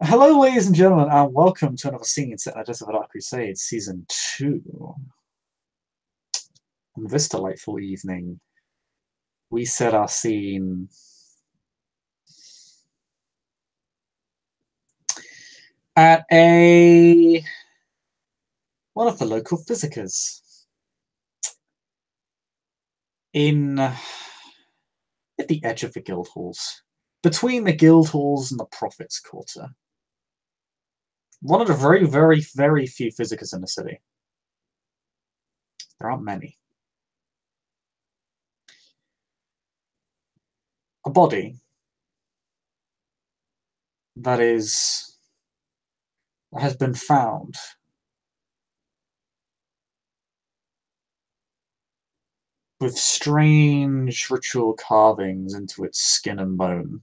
Hello, ladies and gentlemen, and welcome to another scene set in a Death of a Dark Crusade, Season 2. On this delightful evening, we set our scene at one of the local physicers at the edge of the Guildhalls, between the Guildhalls and the Prophet's Quarter. One of the very, very, very few physicers in the city. There aren't many. A body that has been found with strange ritual carvings into its skin and bone.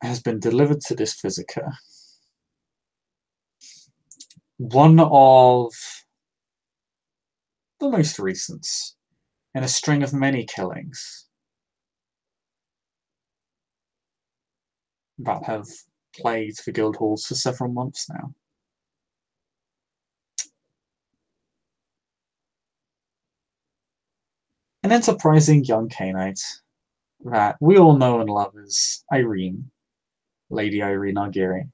Has been delivered to this physiker. One of the most recent in a string of many killings that have plagued the Guildhalls for several months now. An enterprising young Cainite that we all know and love as Eirene, Lady Eirene Arguri,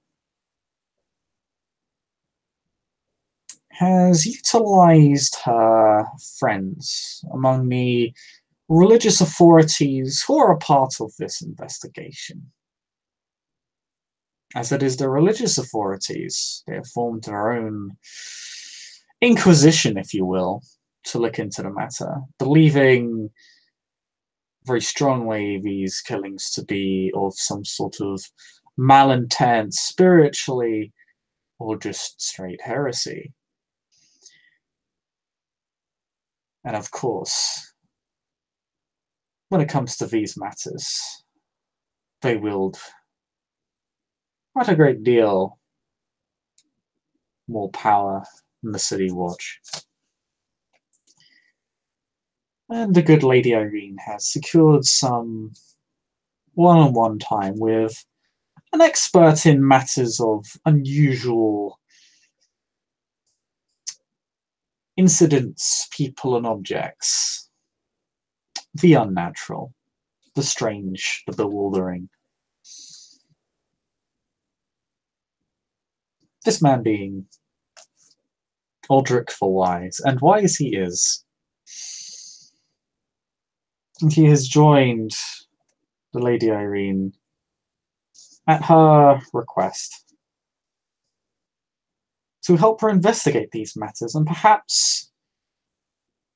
has utilized her friends among the religious authorities who are a part of this investigation. As it is the religious authorities, they have formed their own inquisition, if you will, to look into the matter, believing very strongly these killings to be of some sort of malintent spiritually or just straight heresy. And of course, when it comes to these matters, they wield quite a great deal more power than the City Watch. And the good Lady Eirene has secured some one-on-one time with an expert in matters of unusual incidents, people, and objects. The unnatural, the strange, the bewildering. This man being Aldrich the Wise, and wise he is. And he has joined the Lady Eirene at her request to help her investigate these matters and perhaps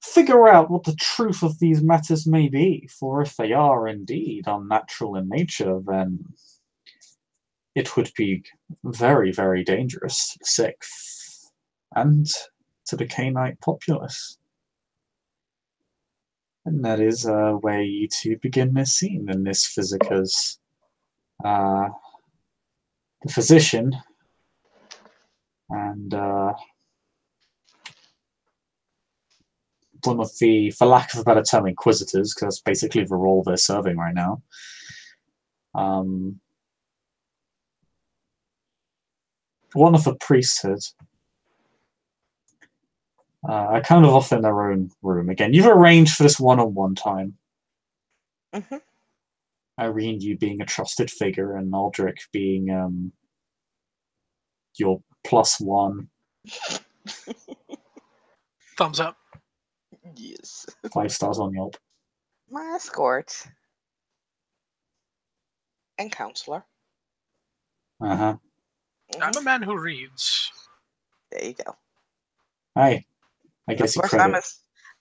figure out what the truth of these matters may be, for if they are indeed unnatural in nature, then it would be very, very dangerous to the sick and to the Cainite populace. And that is where you two begin this scene, and this physiker's the physician and one of the, for lack of a better term, inquisitors, because that's basically the role they're serving right now. One of the priesthood are kind of off in their own room. Again, you've arranged for this one-on-one time. Mm-hmm. Eirene, you being a trusted figure, and Aldrich being your +1. Thumbs up. Yes. 5 stars on Yelp. My escort. And counselor. Uh-huh. I'm a man who reads. There you go. Hey, I guess you Of course, credit.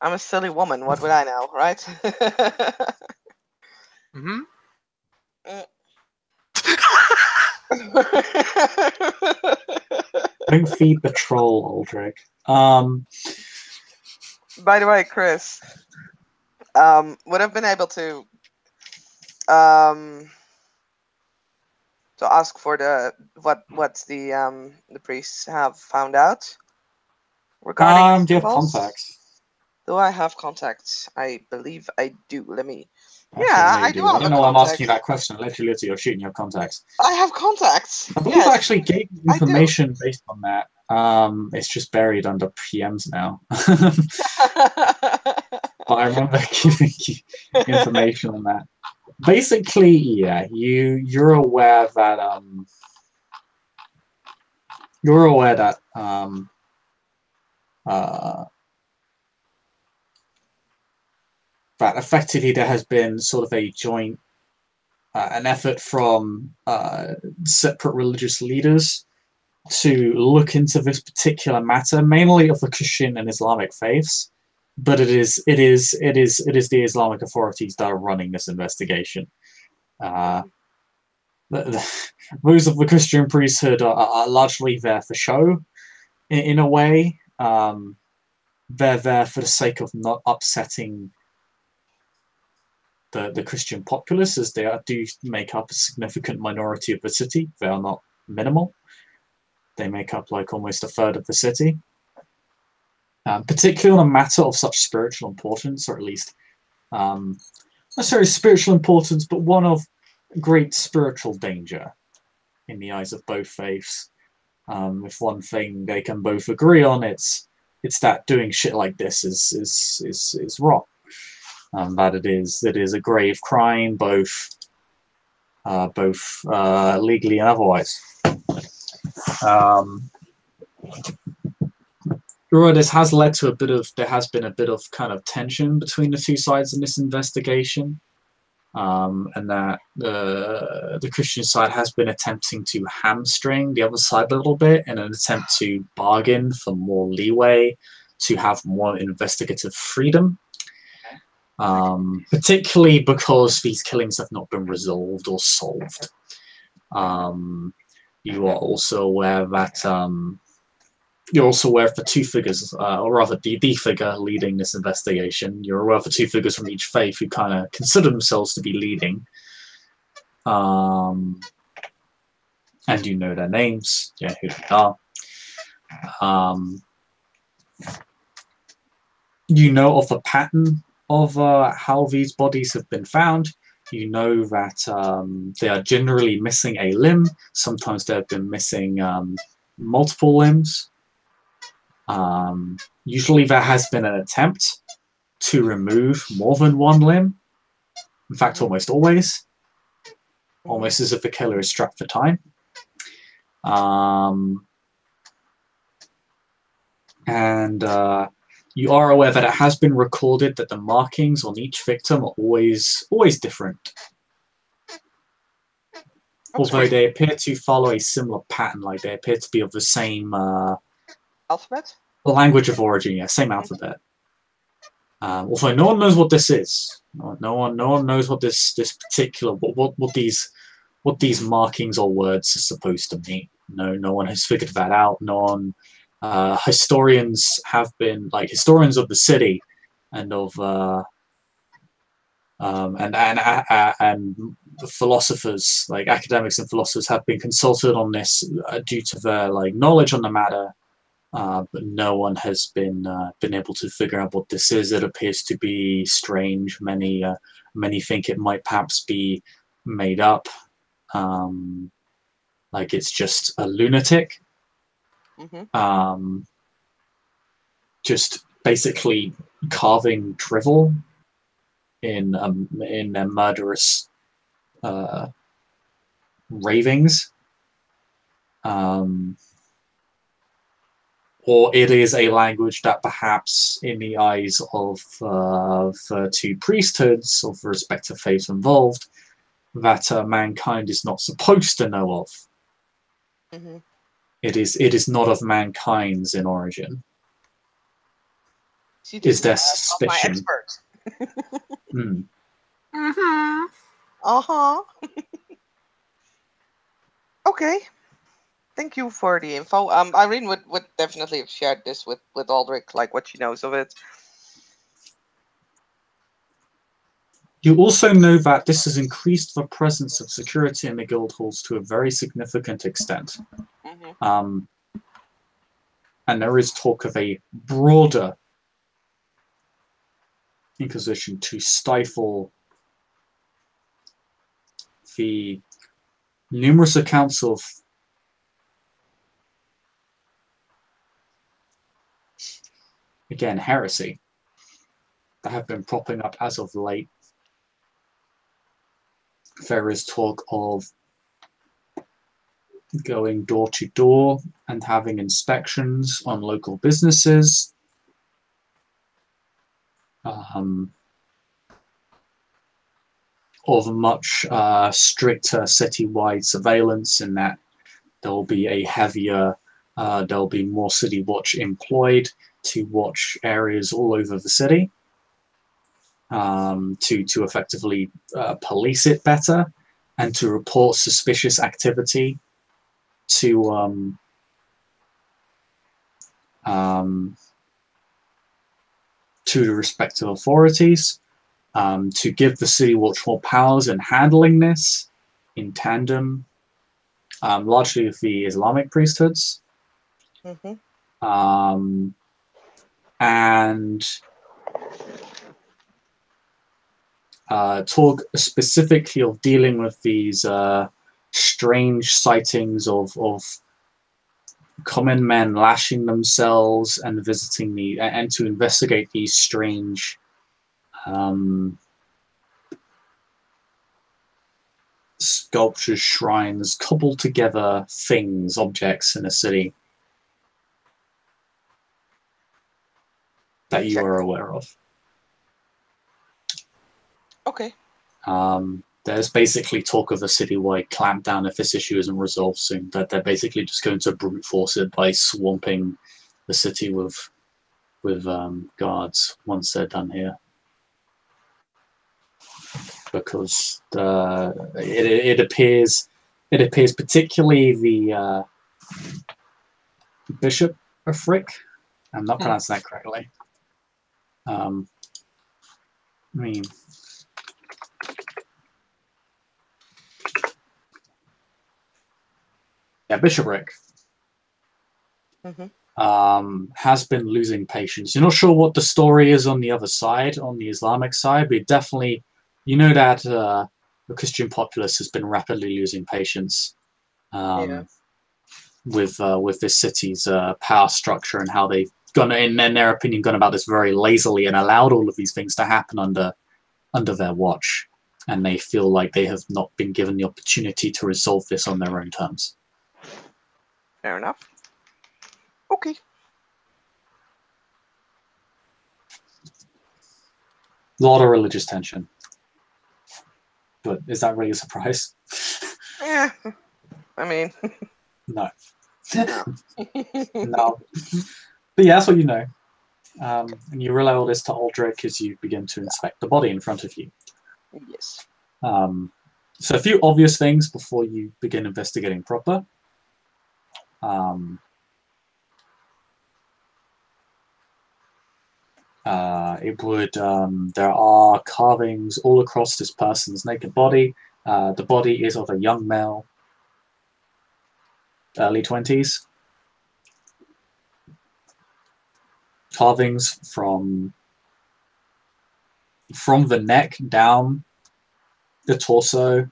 I'm a silly woman. What would I know, right? Mm-hmm. Don't feed the troll, Aldrich. By the way, Chris, would have been able to ask for what the priests have found out regarding do you have symbols. contacts? Do I have contacts? I believe I do. Let me. Actually, Yeah, no, you I do do. have You a know why I'm contact. asking that question. Literally, you're shooting your contacts. I have contacts. I believe I Yes, actually gave you I do. information based on that. It's just buried under PMs now. But I remember giving you information on that. Basically, yeah, you're aware that uh, that effectively there has been sort of a joint an effort from separate religious leaders to look into this particular matter, mainly of the Christian and Islamic faiths. But it is the Islamic authorities that are running this investigation. Those of the Christian priesthood are largely there for show, in a way. They're there for the sake of not upsetting the Christian populace, as they do make up a significant minority of the city. They are not minimal. They make up like almost a third of the city. Particularly on a matter of such spiritual importance, or at least not necessarily spiritual importance, but one of great spiritual danger in the eyes of both faiths. If one thing they can both agree on, it's that doing shit like this is wrong. That it is a grave crime, both legally and otherwise. This has led to there has been a bit of kind of tension between the two sides in this investigation, and that the Christian side has been attempting to hamstring the other side a little bit in an attempt to bargain for more leeway, to have more investigative freedom. Particularly because these killings have not been resolved or solved. You are also aware that you're also aware of the two figures, or rather the figure leading this investigation. You're aware of the two figures from each faith who kind of consider themselves to be leading. And you know their names, yeah, who they are. You know of a pattern of how these bodies have been found. You know that they are generally missing a limb. Sometimes they have been missing multiple limbs. Usually there has been an attempt to remove more than one limb. In fact, almost always. Almost as if the killer is strapped for time. You are aware that it has been recorded that the markings on each victim are always different. Although they appear to follow a similar pattern, like they appear to be of the same alphabet? Language of origin, yeah, same alphabet. Although no one knows what this is. No one knows what this particular what these markings or words are supposed to mean. No one has figured that out. No one. Historians have been historians of the city and of and philosophers, like academics and philosophers, have been consulted on this due to their knowledge on the matter, but no one has been able to figure out what this is. It appears to be strange. Many think it might perhaps be made up, like it's just a lunatic. Just basically carving drivel in their murderous ravings, or it is a language that perhaps, in the eyes of the two priesthoods of the respective faiths involved, that mankind is not supposed to know of. It is not of mankind's in origin. Is their suspicion? Okay. Thank you for the info. Eirene would definitely have shared this with Aldrich, like what she knows of it. You also know that this has increased the presence of security in the guild halls to a very significant extent. And there is talk of a broader Inquisition to stifle the numerous accounts of again heresy that have been propping up as of late. There is talk of going door to door and having inspections on local businesses. Of much stricter citywide surveillance, in that there'll be a heavier, there'll be more city watch employed to watch areas all over the city, to effectively police it better, and to report suspicious activity to the respective authorities. To give the City Watch more powers in handling this in tandem, largely with the Islamic priesthoods. And talk specifically of dealing with these strange sightings of common men lashing themselves and visiting and to investigate these strange sculptures, shrines, cobbled together things, objects in a city that you are aware of. Okay. There's basically talk of a citywide clampdown if this issue isn't resolved soon, that they're basically just going to brute force it by swamping the city with guards once they're done here. Because it appears particularly the Bishop of Frick, I'm not pronouncing that correctly. I mean, yeah, Bishopric has been losing patience. You're not sure what the story is on the other side, on the Islamic side, but definitely, you know that the Christian populace has been rapidly losing patience with this city's power structure and how they've gone, in their opinion, gone about this very lazily and allowed all of these things to happen under their watch. And they feel like they have not been given the opportunity to resolve this on their own terms. Fair enough. Okay. A lot of religious tension. But is that really a surprise? Yeah. I mean... No. No. No. But yeah, that's what you know. And you relay all this to Aldrich as you begin to inspect the body in front of you. Yes. So a few obvious things before you begin investigating proper. There are carvings all across this person's naked body. The body is of a young male, early 20s. Carvings from the neck down the torso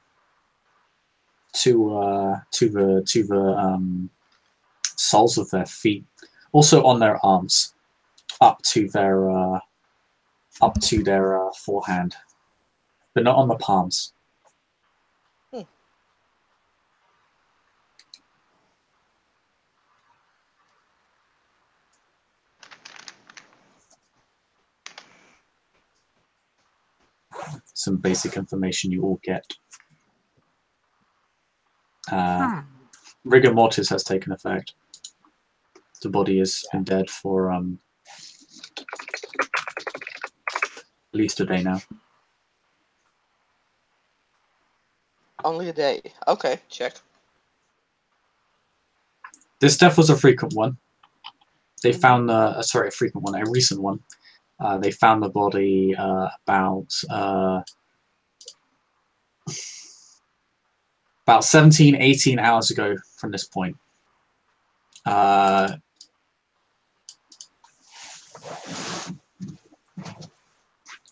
to the soles of their feet, also on their arms, up to their forehand, but not on the palms. Some basic information you all get. Rigor mortis has taken effect. The body has been dead for at least a day now. Only a day. Okay, check. This death was a frequent one. They found a recent one. They found the body about 17, 18 hours ago from this point.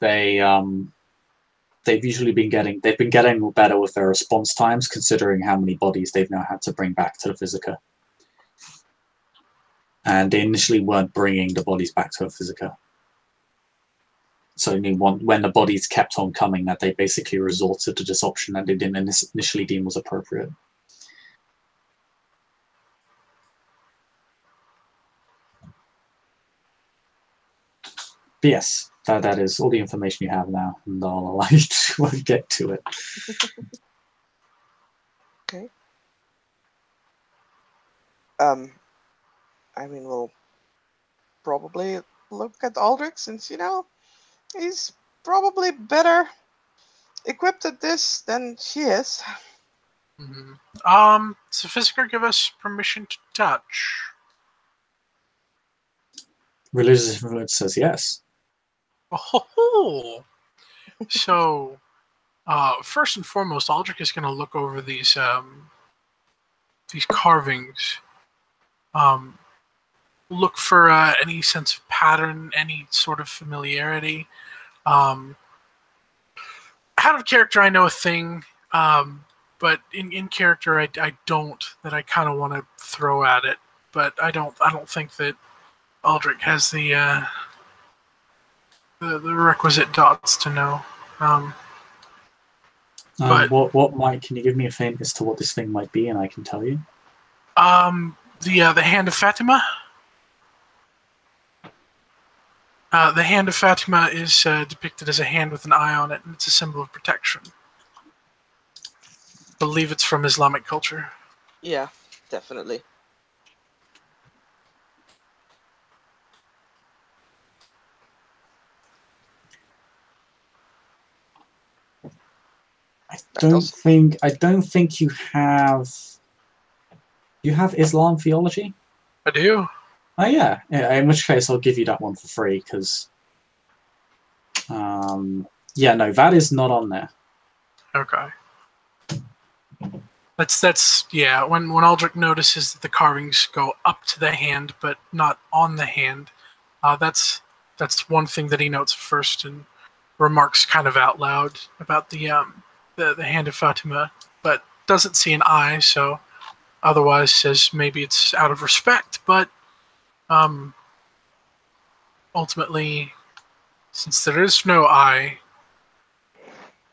they've been getting better with their response times, considering how many bodies they've now had to bring back to the physiker. And they initially weren't bringing the bodies back to a physiker. So when the bodies kept on coming, that they basically resorted to this option that they didn't initially deem was appropriate. But yes, that is all the information you have now, and I'll allow you to get to it. Okay. I mean, we'll probably look at Aldrich, since, he's probably better equipped at this than she is. Mm-hmm. So physiker, give us permission to touch. Religious influence says yes. Oh, so first and foremost, Aldrich is going to look over these carvings. Look for any sense of pattern, any sort of familiarity. Out of character, I know a thing, but in character, I don't. That I kind of want to throw at it, but I don't think that Aldrich has the requisite dots to know. But can you give me a hint as to what this thing might be, and I can tell you? The Hand of Fatima. The Hand of Fatima is depicted as a hand with an eye on it, and it's a symbol of protection. I believe it's from Islamic culture. Yeah, definitely. I don't think you have. You have Islam theology? I do. Oh yeah. In which case, I'll give you that one for free, because. Yeah, no, that is not on there. Okay. That's yeah. When Aldrich notices that the carvings go up to the hand but not on the hand, that's one thing that he notes first and remarks kind of out loud about the Hand of Fatima, but doesn't see an eye, so otherwise says maybe it's out of respect, but ultimately, since there is no eye,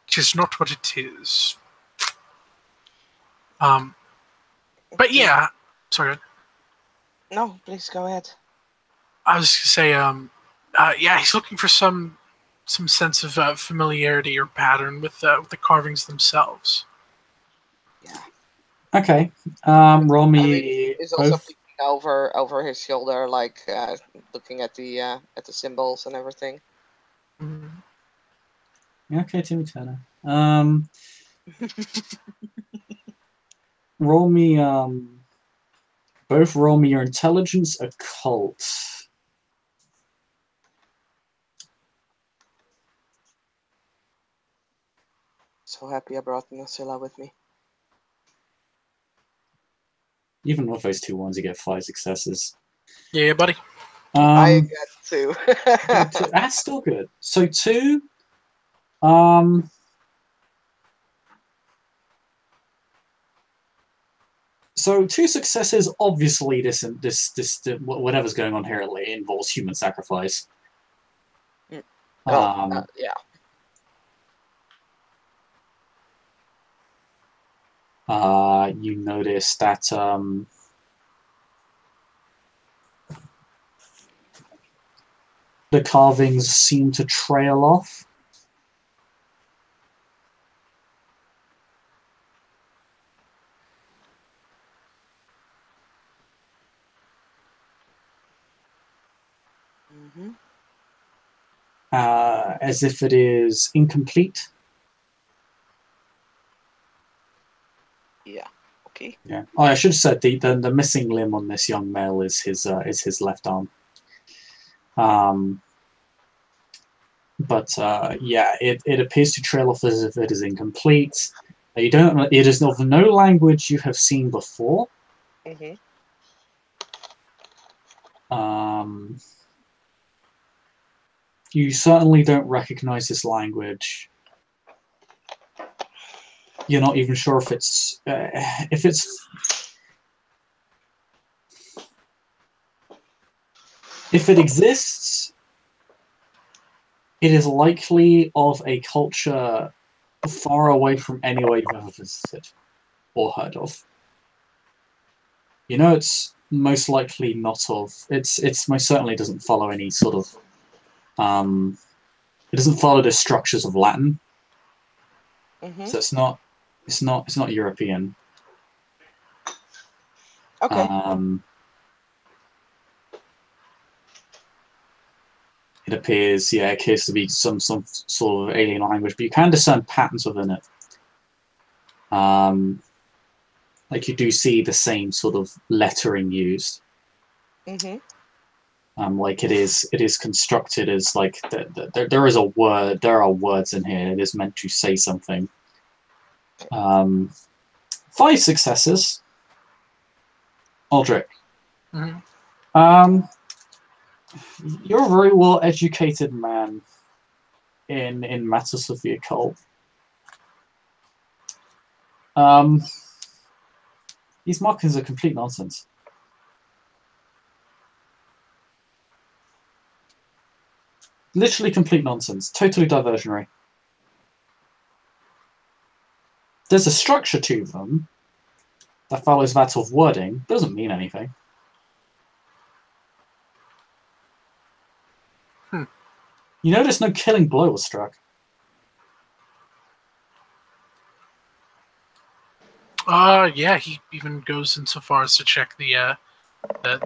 it is not what it is. But yeah, sorry. No, please go ahead. I was going to say, yeah, he's looking for some sense of familiarity or pattern with the carvings themselves. Yeah. Okay. Roll me. I mean, he's also peeking over his shoulder, like looking at the symbols and everything. Mm-hmm. Okay, Timmy Turner. Roll me. Both roll me your intelligence occult. So happy I brought Nasilla with me. Even with those 2 ones, you get 5 successes. Yeah, buddy. I get 2. That's still good. So 2. So 2 successes. Obviously, this whatever's going on here involves human sacrifice. Yeah. You notice that the carvings seem to trail off. Mm-hmm. As if it is incomplete. Yeah. Okay. Yeah. Oh, I should have said the missing limb on this young male is his left arm. But yeah, it appears to trail off as if it is incomplete. You don't. It is of no language you have seen before. Mm-hmm. You certainly don't recognize this language. You're not even sure if it's if it exists. It is likely of a culture far away from anywhere you've ever visited or heard of. You know, it's most likely not of. It's most certainly doesn't follow any sort of. It doesn't follow the structures of Latin, so it's not European. Okay. It appears to be some sort of alien language, but you can discern patterns within it. Like you do see the same sort of lettering used. Like it is constructed as like there is a word. There are words in here. It is meant to say something. 5 successes. Aldrich. You're a very well educated man in matters of the occult. These markings are complete nonsense. Literally complete nonsense. Totally diversionary. There's a structure to them that follows that of wording. Doesn't mean anything. You notice no killing blow was struck. Yeah, he even goes insofar as to check the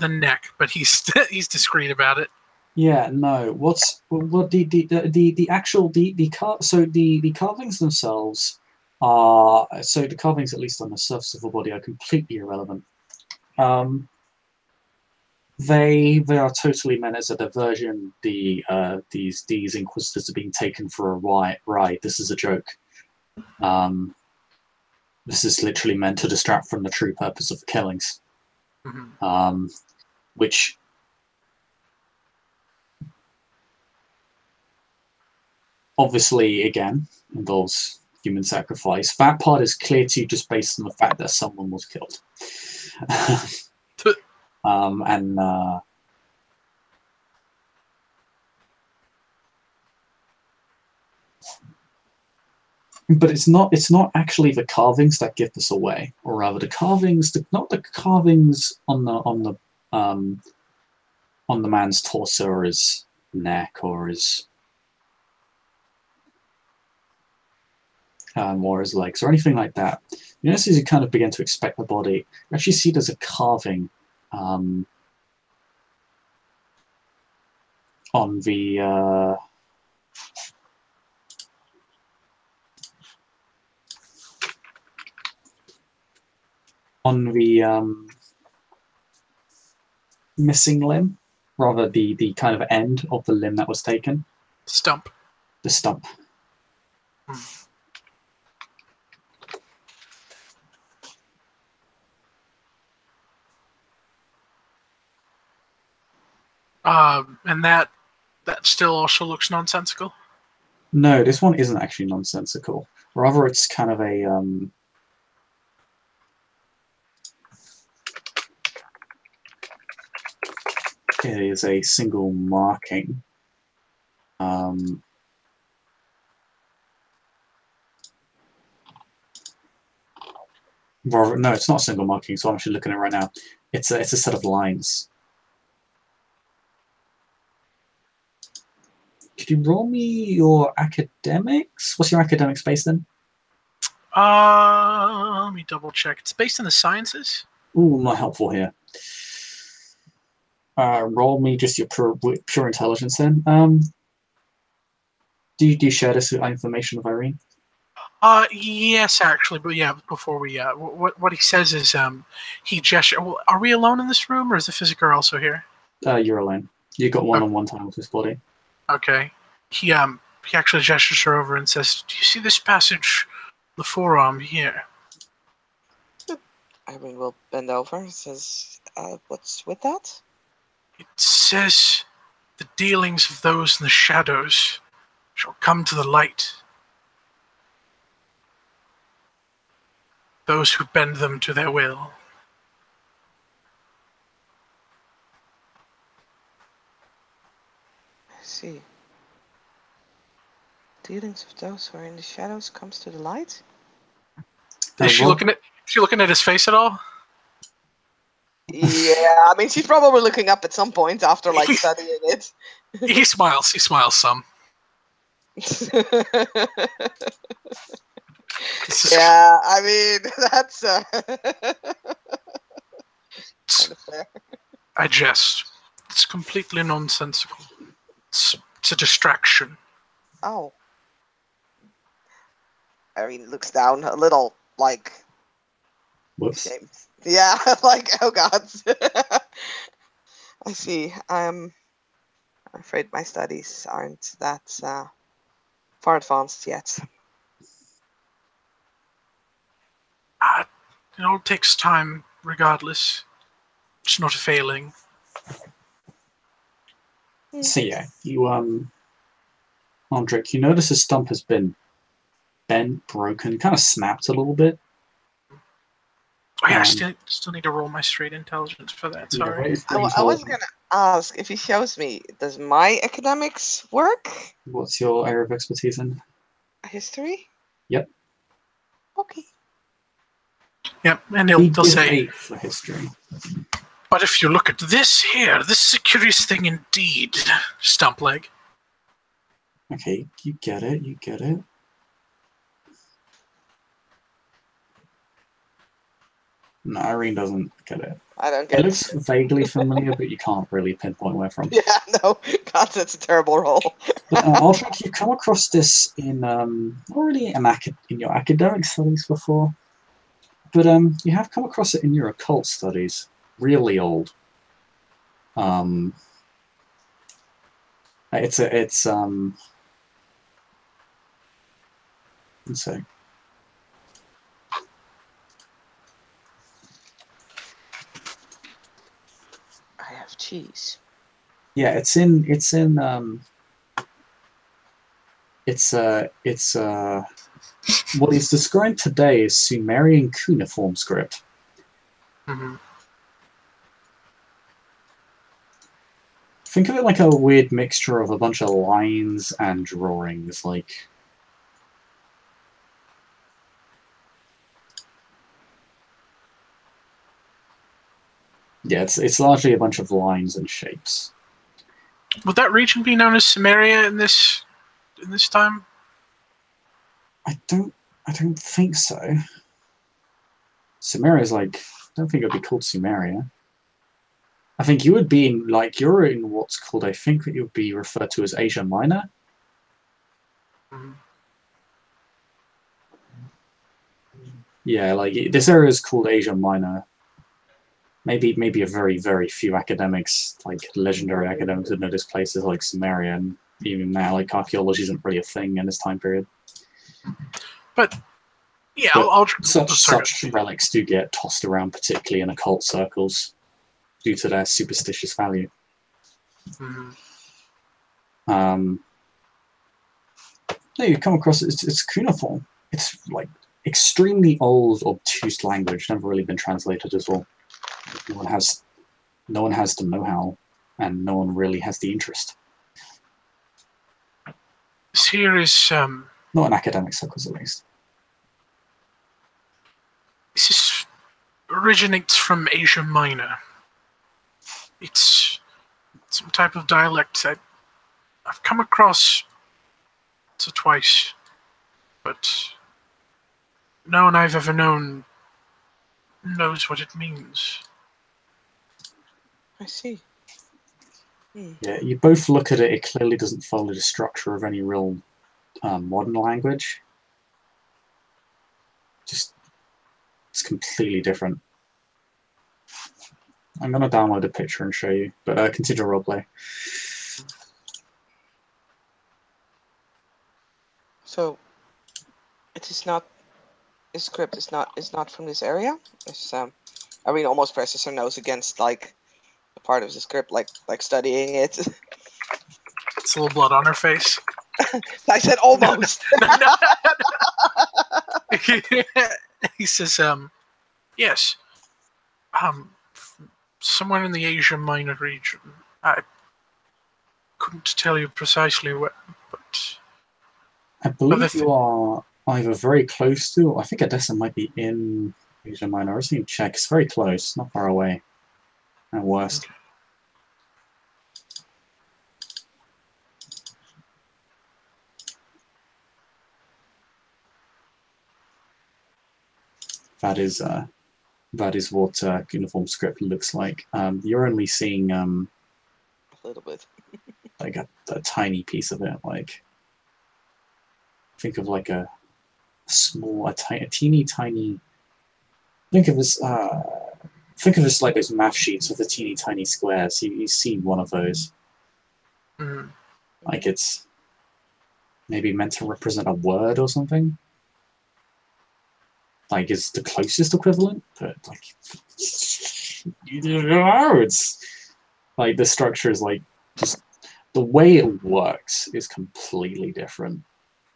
neck, but he's discreet about it. Yeah, no. What the actual the carvings themselves are the carvings, at least on the surface of the body, are completely irrelevant. They are totally meant as a diversion. These inquisitors are being taken for a ride. This is a joke. This is literally meant to distract from the true purpose of the killings, which obviously again involves human sacrifice. That part is clear to you just based on the fact that someone was killed. But it's not actually the carvings that give this away, or rather the carvings, not the carvings on the man's torso or his neck or his legs or anything like that. You notice as you kind of begin to inspect the body, you actually see there's a carving on the missing limb, rather the kind of end of the limb that was taken. Stump. The stump. And that still also looks nonsensical? No, this one isn't actually nonsensical. Rather, it's kind of a it is a single marking. Rather, no, it's not a single marking, so I'm actually looking at it right now. It's a set of lines. Could you roll me your academics? What's your academics based in? Let me double check. It's based in the sciences? Ooh, not helpful here. Roll me just your pure intelligence then. Do you share this information with Eirene? Yes, actually, but yeah, before we, what he says is, he gesture. Well, are we alone in this room, or is the physiker also here? You're alone. You got one-on-one time with this body. Okay. He actually gestures her over and says, "Do you see this passage, the forearm here?" Eirene will bend over and says, "What's with that?" It says The dealings of those in the shadows shall come to the light. Those who bend them to their will. I see. Dealings of those who are in the shadows comes to the light? Is she looking at his face at all? Yeah, I mean, she's probably looking up at some point after, like, studying it. He smiles. He smiles some. Yeah, I mean, that's kind of fair. I jest. It's completely nonsensical. It's a distraction. Oh. Irene looks down a little, like... Whoops. Shame. Yeah, like, oh god. I see. I'm afraid my studies aren't that far advanced yet. It all takes time, regardless. It's not a failing. So yeah, you Aldrich, you notice his stump has been bent, broken, kind of snapped a little bit. Oh yeah, I still need to roll my straight intelligence for that. Sorry. I was gonna ask if he shows me. Does my academics work? What's your area of expertise in? History. Yep. Okay. Yep, and they'll say 8 for history. But if you look at this here, this is a curious thing indeed. Stump leg. Okay, you get it. You get it. No, Irene doesn't get it. I don't get it. It looks vaguely familiar, but you can't really pinpoint where from. Yeah, no. God, that's a terrible roll. Aldrich, you've come across this in already in your academic studies before, but you have come across it in your occult studies. Really old. Let's see. I have cheese. Yeah, it's what is described today as Sumerian cuneiform script. Mm-hmm. Think of it like a weird mixture of a bunch of lines and drawings, like... Yeah, it's largely a bunch of lines and shapes. Would that region be known as Samaria in this time? I don't think so. Sumeria's like, I don't think it would be called Sumeria. I think you would be in, like, you're in what's called, I think it would be referred to as Asia Minor. Mm-hmm. Yeah, like, this area is called Asia Minor. Maybe a very, very few academics, like legendary academics, would know this place is like Sumeria, and even now, like, archaeology isn't really a thing in this time period. But yeah, but such relics do get tossed around, particularly in occult circles, due to their superstitious value. Mm-hmm. No, you come across it's cuneiform. It's like extremely old, obtuse language, never really been translated as well. No one has the know-how, and no one really has the interest. This here is not in academic circles, at least. This originates from Asia Minor. It's some type of dialect that I've come across once or twice, but no one I've ever known knows what it means. I see. Yeah, you both look at it, it clearly doesn't follow the structure of any real modern language. Just, it's completely different. I'm going to download a picture and show you, but continue roleplay. So, it is not, this script is not from this area? It's, Irene almost presses her nose against, like, the part of the script, like studying it. Gets a little blood on her face. I said almost. He says, yes. Somewhere in the Asia Minor region. I couldn't tell you precisely where, but I believe you are either very close to, or I think Odessa might be in Asia Minor. I just need to check. It's very close, not far away. At worst. Okay. That is what uniform script looks like. You're only seeing A little bit. like a tiny piece of it. Like, think of like a teeny tiny. Think of this like those math sheets with the teeny tiny squares. You see one of those. Mm. Like it's maybe meant to represent a word or something. Like it's the closest equivalent, but like you don't know. It's like the structure is like just the way it works is completely different.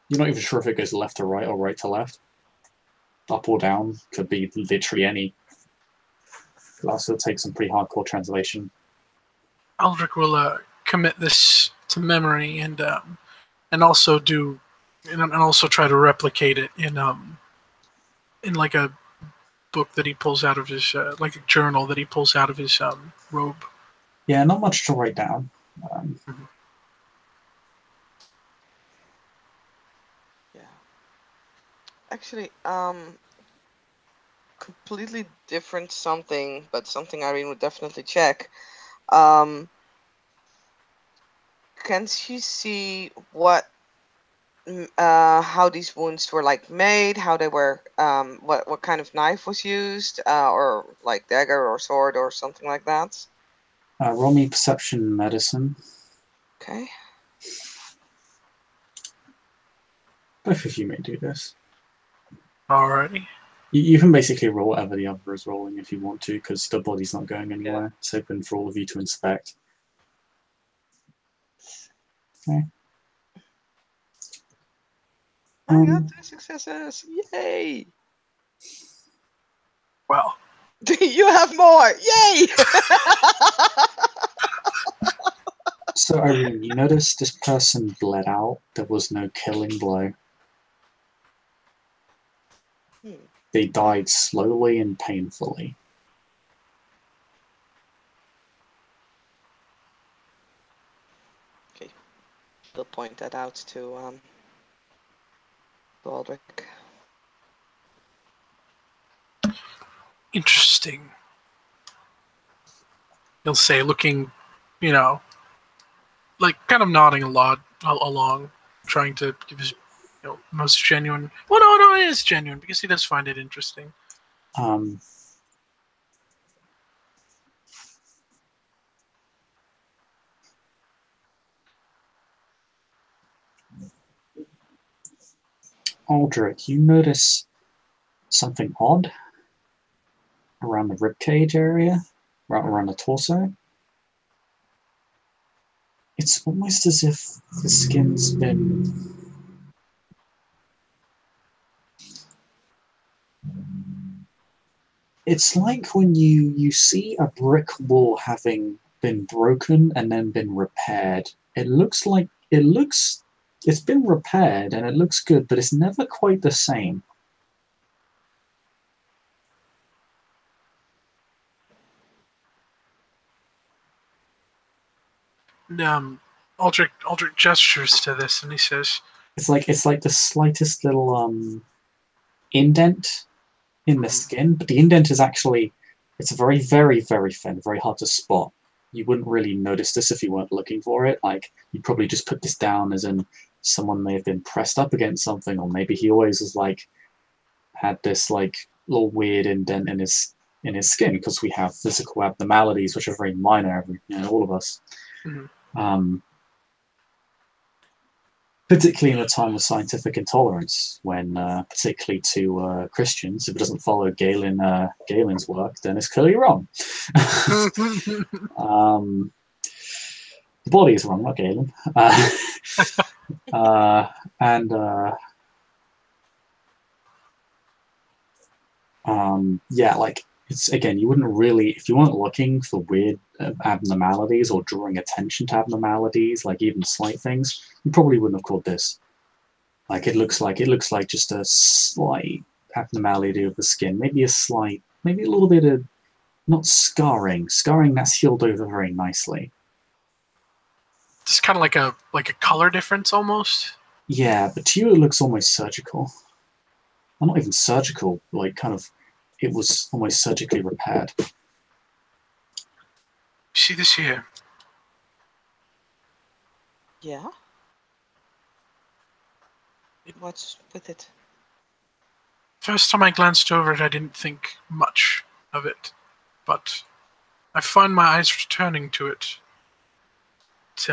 You're not even sure if it goes left to right or right to left, up or down. Could be literally any. It'll also take some pretty hardcore translation. Aldrich will commit this to memory and also do and also try to replicate it in like a book that he pulls out of his like a journal that he pulls out of his robe. Yeah, not much to write down. Yeah. Actually, completely different something, but something Irene would definitely check. Can she see what, how these wounds were like made, how they were, what kind of knife was used, or like dagger or sword or something like that? Roll me perception medicine. Okay. Both of you may do this. Alrighty. You can basically roll whatever the other is rolling if you want to, because the body's not going anywhere. Yeah. It's open for all of you to inspect. Okay. I got 2 successes! Yay! Well. You have more! Yay! So, Irene, you notice this person bled out. There was no killing blow. They died slowly and painfully. Okay. We'll point that out to Aldrich. Interesting. He'll say, looking, like kind of nodding a lot along, trying to give his most genuine. Well, no, it is genuine because he does find it interesting. Aldrich, you notice something odd around the ribcage area, around the torso. It's almost as if the skin's been... It's like when you see a brick wall having been broken and then been repaired. It's been repaired and it looks good, but it's never quite the same. Aldrich gestures to this and he says, It's like the slightest little indent in the skin, but the indent is actually, it's very, very, very thin, very hard to spot. You wouldn't really notice this if you weren't looking for it. Like, you'd probably just put this down as in someone may have been pressed up against something, or maybe he always was like, had this like little weird indent in his skin, because we have physical abnormalities which are very minor, all of us. Mm-hmm. Particularly in a time of scientific intolerance, when particularly to Christians, if it doesn't follow Galen's work, then it's clearly wrong. The body is wrong, not Galen. And yeah, like it's again, you wouldn't really, if you weren't looking for weird abnormalities or drawing attention to abnormalities, like even slight things, you probably wouldn't have caught this. Like it looks like just a slight abnormality of the skin, maybe maybe a little bit of not scarring. Scarring that's healed over very nicely. Just kind of like a color difference almost. Yeah, but to you it looks almost surgical. Well, not even surgical, like kind of, it was almost surgically repaired. See this here? Yeah? What's with it? First time I glanced over it, I didn't think much of it, but I find my eyes returning to it. It's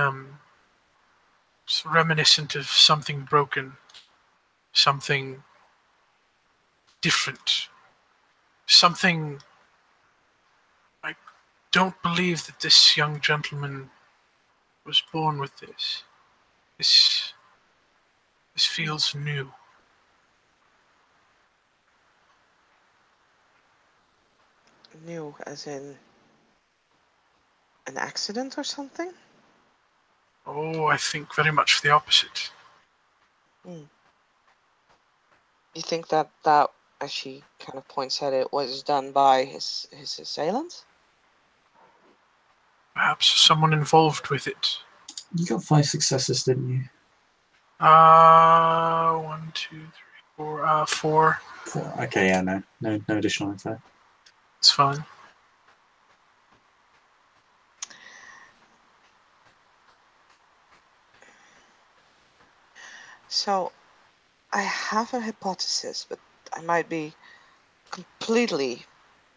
reminiscent of something broken, something different, something. I don't believe that this young gentleman was born with this. This feels new. New, as in an accident or something? Oh, I think very much the opposite. You think that, as she kind of points at it, was done by his assailant? Perhaps someone involved with it. You got 5 successes, didn't you? 1, 2, 3, 4. 4. 4. Okay, yeah, no additional info. It's fine. So, I have a hypothesis, but I might be completely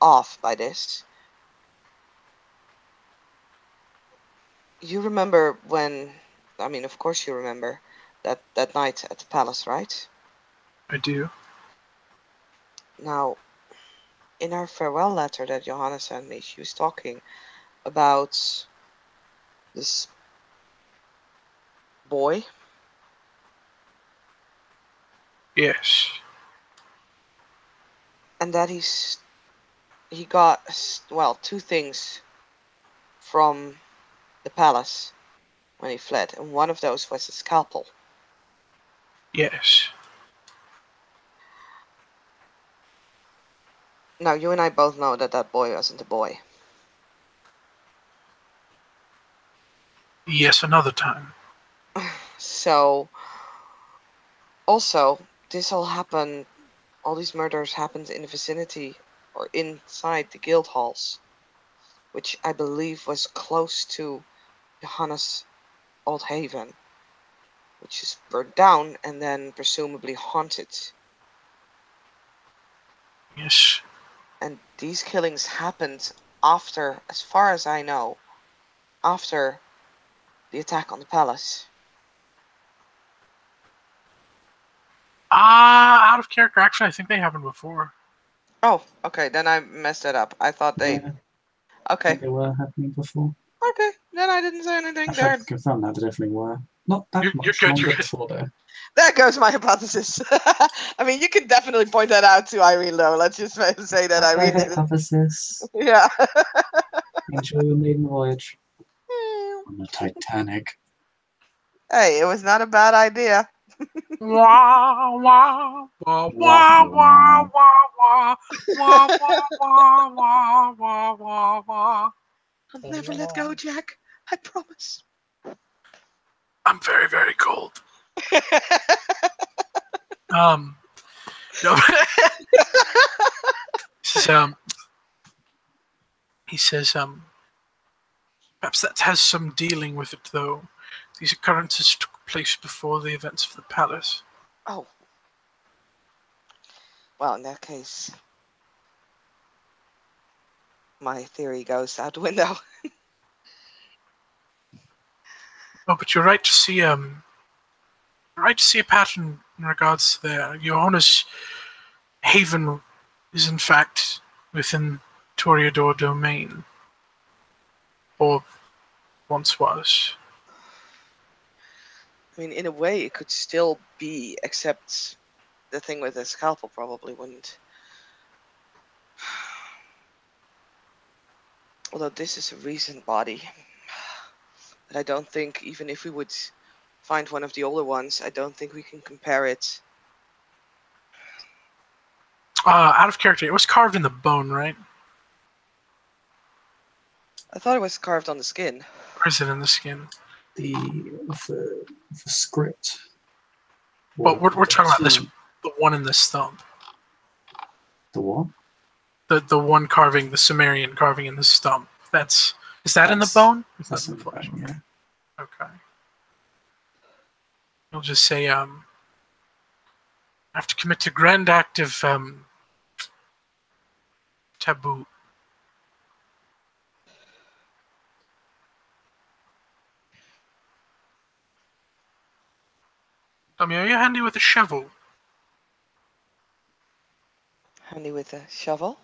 off by this. You remember when, I mean, of course you remember, that night at the palace, right? I do. Now, in her farewell letter that Johanna sent me, she was talking about this boy. Yes. And that he got, well, 2 things from the palace when he fled, and one of those was a scalpel. Yes. Now, you and I both know that that boy wasn't a boy. Yes, another time. So, also, all these murders happened in the vicinity or inside the Guildhalls, which I believe was close to Johanna's old haven, which is burned down and then presumably haunted. Yes. And these killings happened after, as far as I know, after the attack on the palace. Out of character. Actually, I think they happened before. Oh, okay, then I messed it up. I thought they... Yeah, Okay. they were happening before. Okay, then I didn't say anything Actually, I there. can confirm that they definitely were. Not that You're much good, longer you're good. before, though. There goes my hypothesis. I mean, you could definitely point that out to Eirene, though. Let's just say that My Eirene didn't. hypothesis. Yeah. Enjoy your maiden voyage on the Titanic. Hey, it was not a bad idea. Wah wah wah Wah, wah wah wah. wah wah wah wah wah wah wah. I'll never let go, Jack. I promise. I'm very, very cold. No. He says, perhaps that has some dealing with it, though. These occurrences took place before the events of the palace. Oh. Well, in that case, my theory goes out the window. Oh, but you're right to see a pattern in regards to the Johanna's haven is in fact within Toreador domain, or once was. I mean, in a way, it could still be, except the thing with the scalpel probably wouldn't. Although this is a recent body. But I don't think, even if we would find one of the older ones, I don't think we can compare it. Out of character, it was carved in the bone, right? I thought it was carved on the skin. Or is it in the skin? The script. Well, we're talking about this, the one in the stump. The what? The one carving, the Sumerian carving in the stump. Is that in the bone? Is that in the flesh? Bone, yeah. Okay. I'll just say, I have to commit to grand act of taboo. Tommy, are you handy with a shovel? Handy with a shovel?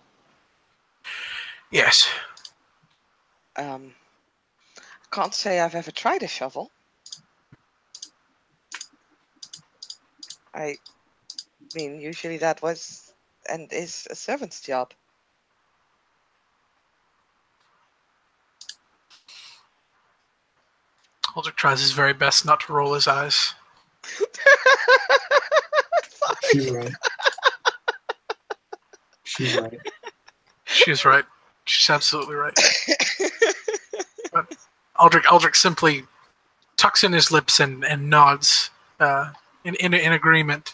Yes. I can't say I've ever tried a shovel. I mean, usually that was and is a servant's job. Aldrich tries his very best not to roll his eyes. She's right. She's right. She's right. She's absolutely right. But Aldrich simply tucks in his lips and nods in agreement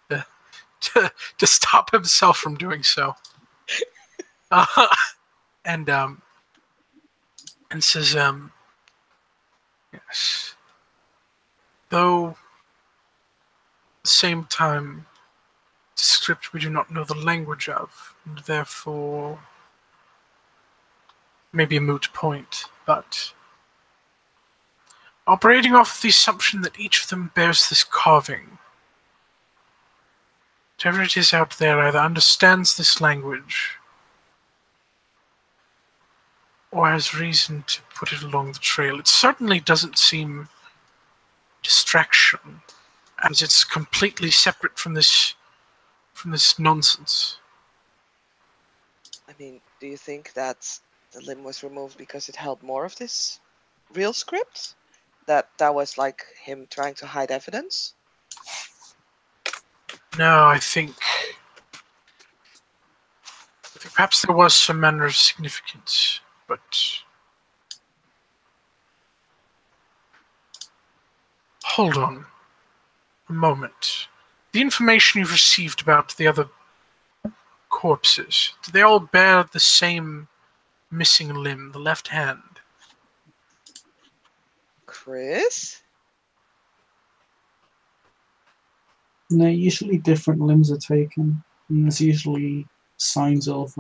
to stop himself from doing so. And says, yes. Though, at the same time, the script we do not know the language of, and therefore, maybe a moot point, but operating off the assumption that each of them bears this carving, whatever it is out there either understands this language or has reason to put it along the trail. It certainly doesn't seem distraction, as it's completely separate from this nonsense. I mean, do you think that the limb was removed because it held more of this real script? That was like him trying to hide evidence? No, I think perhaps there was some manner of significance, but hold on a moment. The information you've received about the other corpses, do they all bear the same missing limb, the left hand? Chris? No, usually different limbs are taken. And there's usually signs of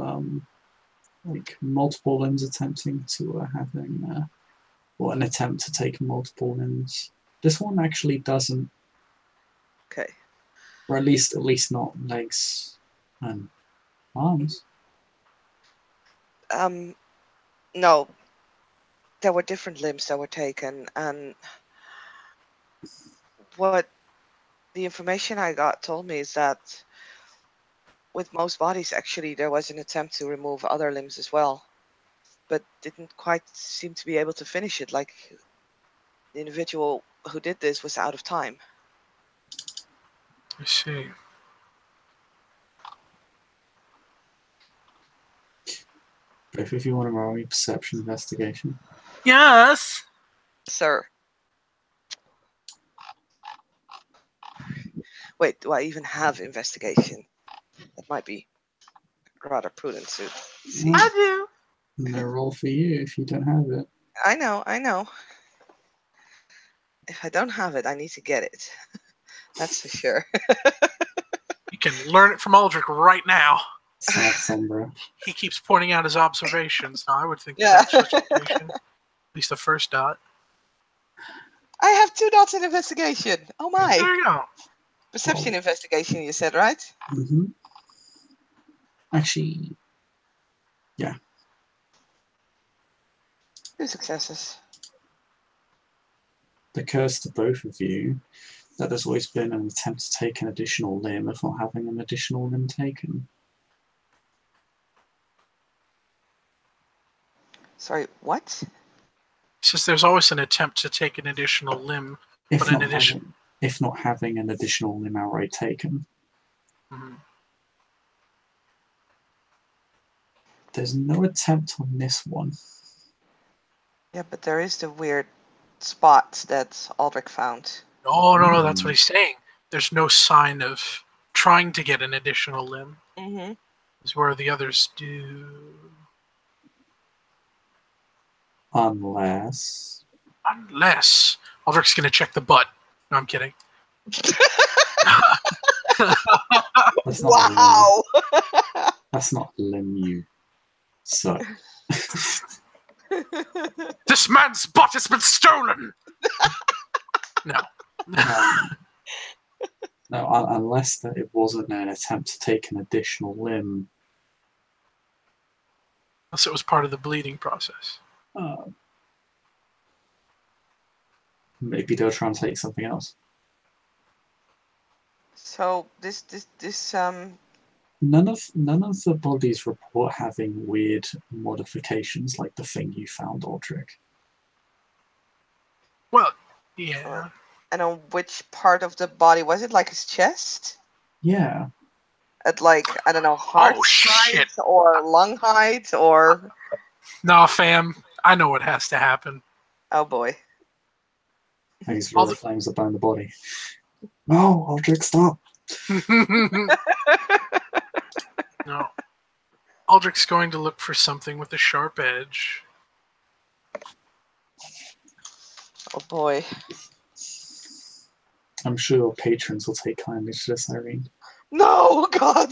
like multiple limbs attempting to having or an attempt to take multiple limbs. This one actually doesn't. Okay. Or at least not legs and arms. No. There were different limbs that were taken, and what the information I got told me is that with most bodies, actually, there was an attempt to remove other limbs as well, but didn't quite seem to be able to finish it. Like, the individual who did this was out of time. I see. But if you want to roll a perception investigation. Yes. Sir. Wait, do I even have investigation? That might be rather prudent to see. I do. No roll for you if you don't have it. I know. If I don't have it, I need to get it. That's for sure. You can learn it from Aldrich right now. Sad Sombra. He keeps pointing out his observations. So I would think Yeah. that's justification. At least the first dot. I have 2 dots in investigation. Oh my. There you go. Perception investigation, you said, right? Mm-hmm. Actually, yeah. 2 successes. occurs to both of you that there's always been an attempt to take an additional limb if not having an additional limb taken. Sorry, what? Since there's always an attempt to take an additional limb, If but not having an additional limb outright taken. Mhm. There's no attempt on this one. Yeah, but there is the weird spot that Aldrich found. No, that's what he's saying. There's no sign of trying to get an additional limb. Mm-hmm. Is where the others do. Unless Aldrich's gonna check the butt. No, I'm kidding. that's not Wow! that's not a limb you suck. This man's butt has been stolen! No. No, unless that it wasn't an attempt to take an additional limb. Unless it was part of the bleeding process. Maybe they'll try and take something else. So this None of the bodies report having weird modifications like the thing you found, Aldrich. Well, yeah. And on which part of the body was it? Like his chest? Yeah. At like, I don't know, heart height or lung height or... Nah, fam. I know what has to happen. Oh boy. These are the flames that burn the body. No, Aldrich, stop. No. Aldrich's going to look for something with a sharp edge. Oh boy. I'm sure your patrons will take kindly to this, Eirene. No, God!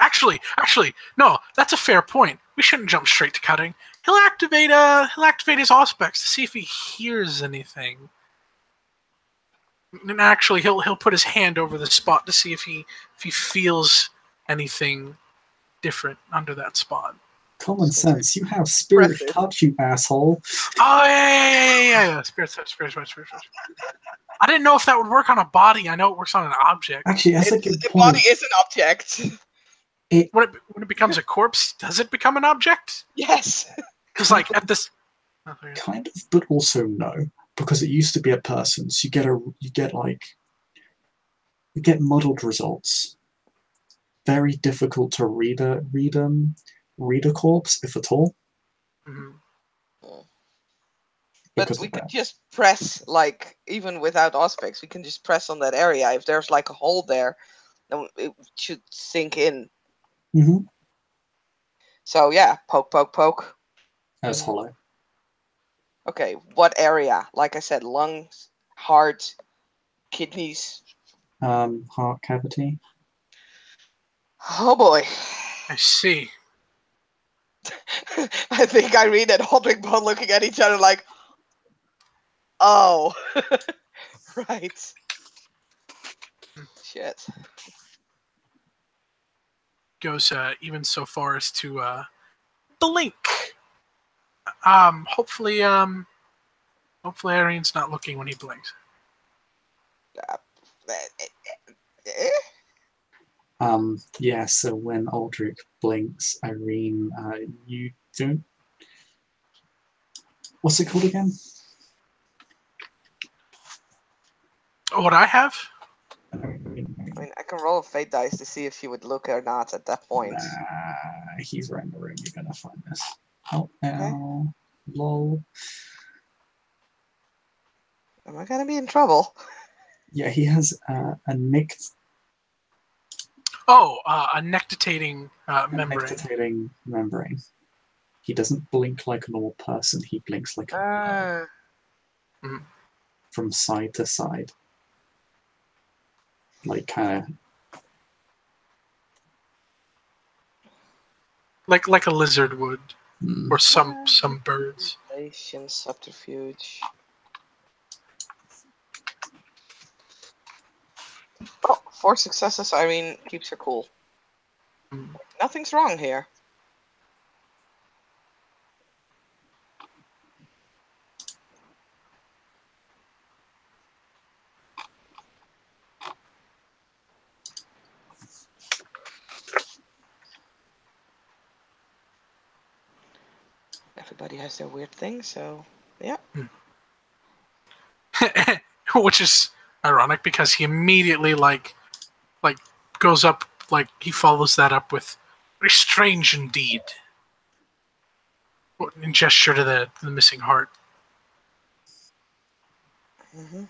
Actually, no, that's a fair point. We shouldn't jump straight to cutting. He'll activate his auspex to see if he hears anything. And actually, he'll put his hand over the spot to see if he feels anything different under that spot. Common sense. You have spirit touch, you asshole. Oh yeah. Spirit touch. I didn't know if that would work on a body. I know it works on an object. Actually, that's a good the point. body is an object. When it becomes a corpse, does it become an object? Yes. Because like at this, kind of, but also no, because it used to be a person. So you get muddled results. Very difficult to read a corpse, if at all. Mm-hmm. But we could just press, like, even without auspex, we can just press on that area. If there's like a hole there, then it should sink in. Mm-hmm. So yeah, poke. As hollow. Okay, what area? Like I said, lungs, heart, kidneys. Heart cavity. Oh boy. I see. I think Irene and Aldrich both looking at each other like, oh, right. Shit. Goes even so far as to blink. Hopefully Irene's not looking when he blinks. Yeah, so when Aldrich blinks, Eirene, you don't... What's it called again? What I have? I mean, I can roll a fate dice to see if she would look or not at that point. Nah, he's right in the room. You're gonna find this. Oh, now, lol. Am I gonna be in trouble? Yeah, he has a nicked... Oh, a nectitating membrane. Nectitating membrane. He doesn't blink like a normal person. He blinks like a bird. From side to side. Like kind of... Like a lizard would. Or some birds. Subterfuge. Oh, 4 successes. Irene keeps her cool. Nothing's wrong here. everybody has their weird things, so yeah. Which is ironic because he immediately like goes up, like he follows that up with very strange indeed. In gesture to the missing heart. Mm-hmm.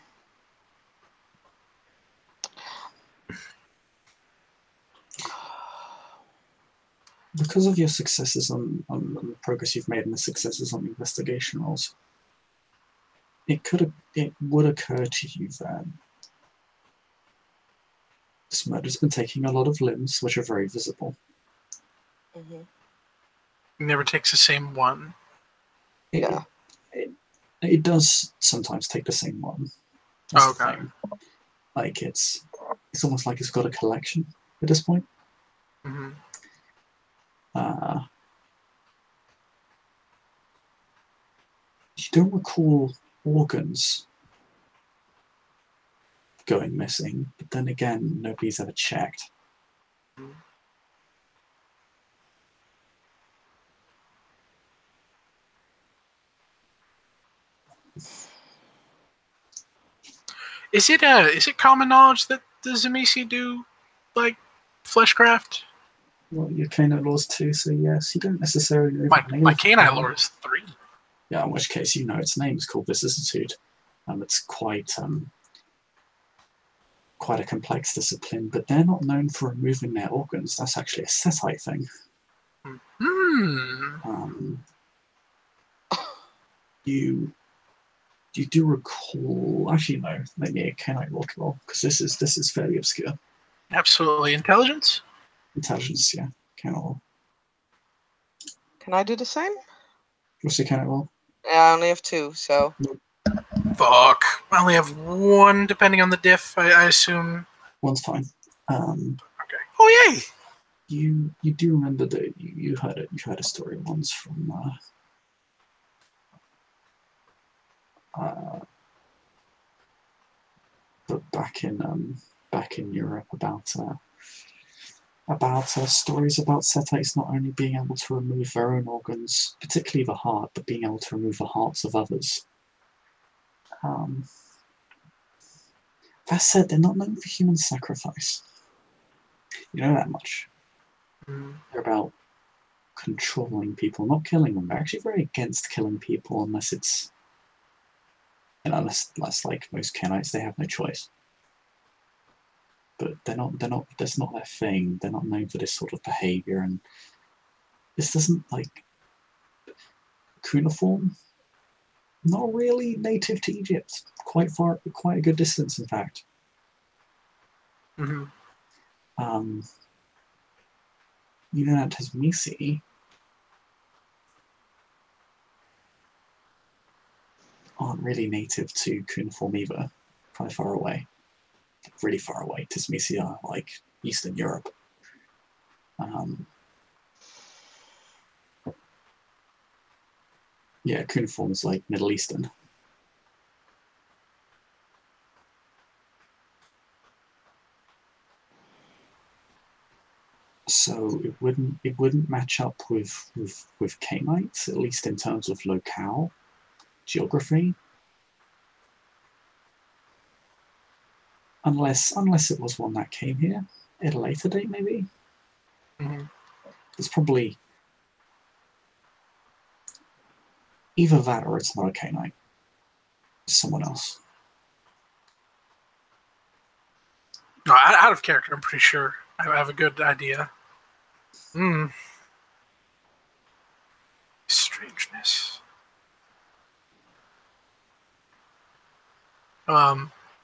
Because of your successes on the progress you've made and the successes on the investigation rolls, it would occur to you that this murder's been taking a lot of limbs, which are very visible. Mm-hmm. He never takes the same one. It does sometimes take the same one. That's the thing. Like it's almost like it's got a collection at this point. Mm-hmm. You don't recall organs going missing, but then again, nobody's ever checked. Is it common knowledge that the Zamisi do like fleshcraft? Well, your canine laws too, so yes, you don't necessarily know the name. My canine lore is 3. Yeah, in which case you know its name is called vicissitude. It's quite a complex discipline, but they're not known for removing their organs. That's actually a Setite thing. You do recall? Actually, no. Maybe a canine roll because this is fairly obscure. Absolutely, intelligence. Intelligence, yeah, canine roll. Can I do the same? What's your canine roll? Yeah, I only have 2, so. Fuck. I only have 1, depending on the diff. I assume. 1's fine. Okay. Oh yay! You do remember that you heard a story once from but back in Europe about stories about Setites not only being able to remove their own organs, particularly the heart, but being able to remove the hearts of others. That said, they're not known for human sacrifice. You know that much. They're about controlling people, not killing them. They're actually very against killing people unless it's, unless like most Kenites, they have no choice. But that's not their thing. They're not known for this sort of behavior, and this isn't like cuneiform. Not really native to Egypt. Quite a good distance, in fact. Mm-hmm. You know that Tasmisi aren't really native to cuneiform either. Quite far away. Really far away. Tasmisi are like Eastern Europe. Yeah, cuneiform is like Middle Eastern. So it wouldn't match up with Canaanites, at least in terms of locale, geography. Unless it was one that came here at a later date, maybe. Mm-hmm. It's probably either that or it's not a Canaanite. It's someone else. No, out of character, I'm pretty sure. I have a good idea. Strangeness.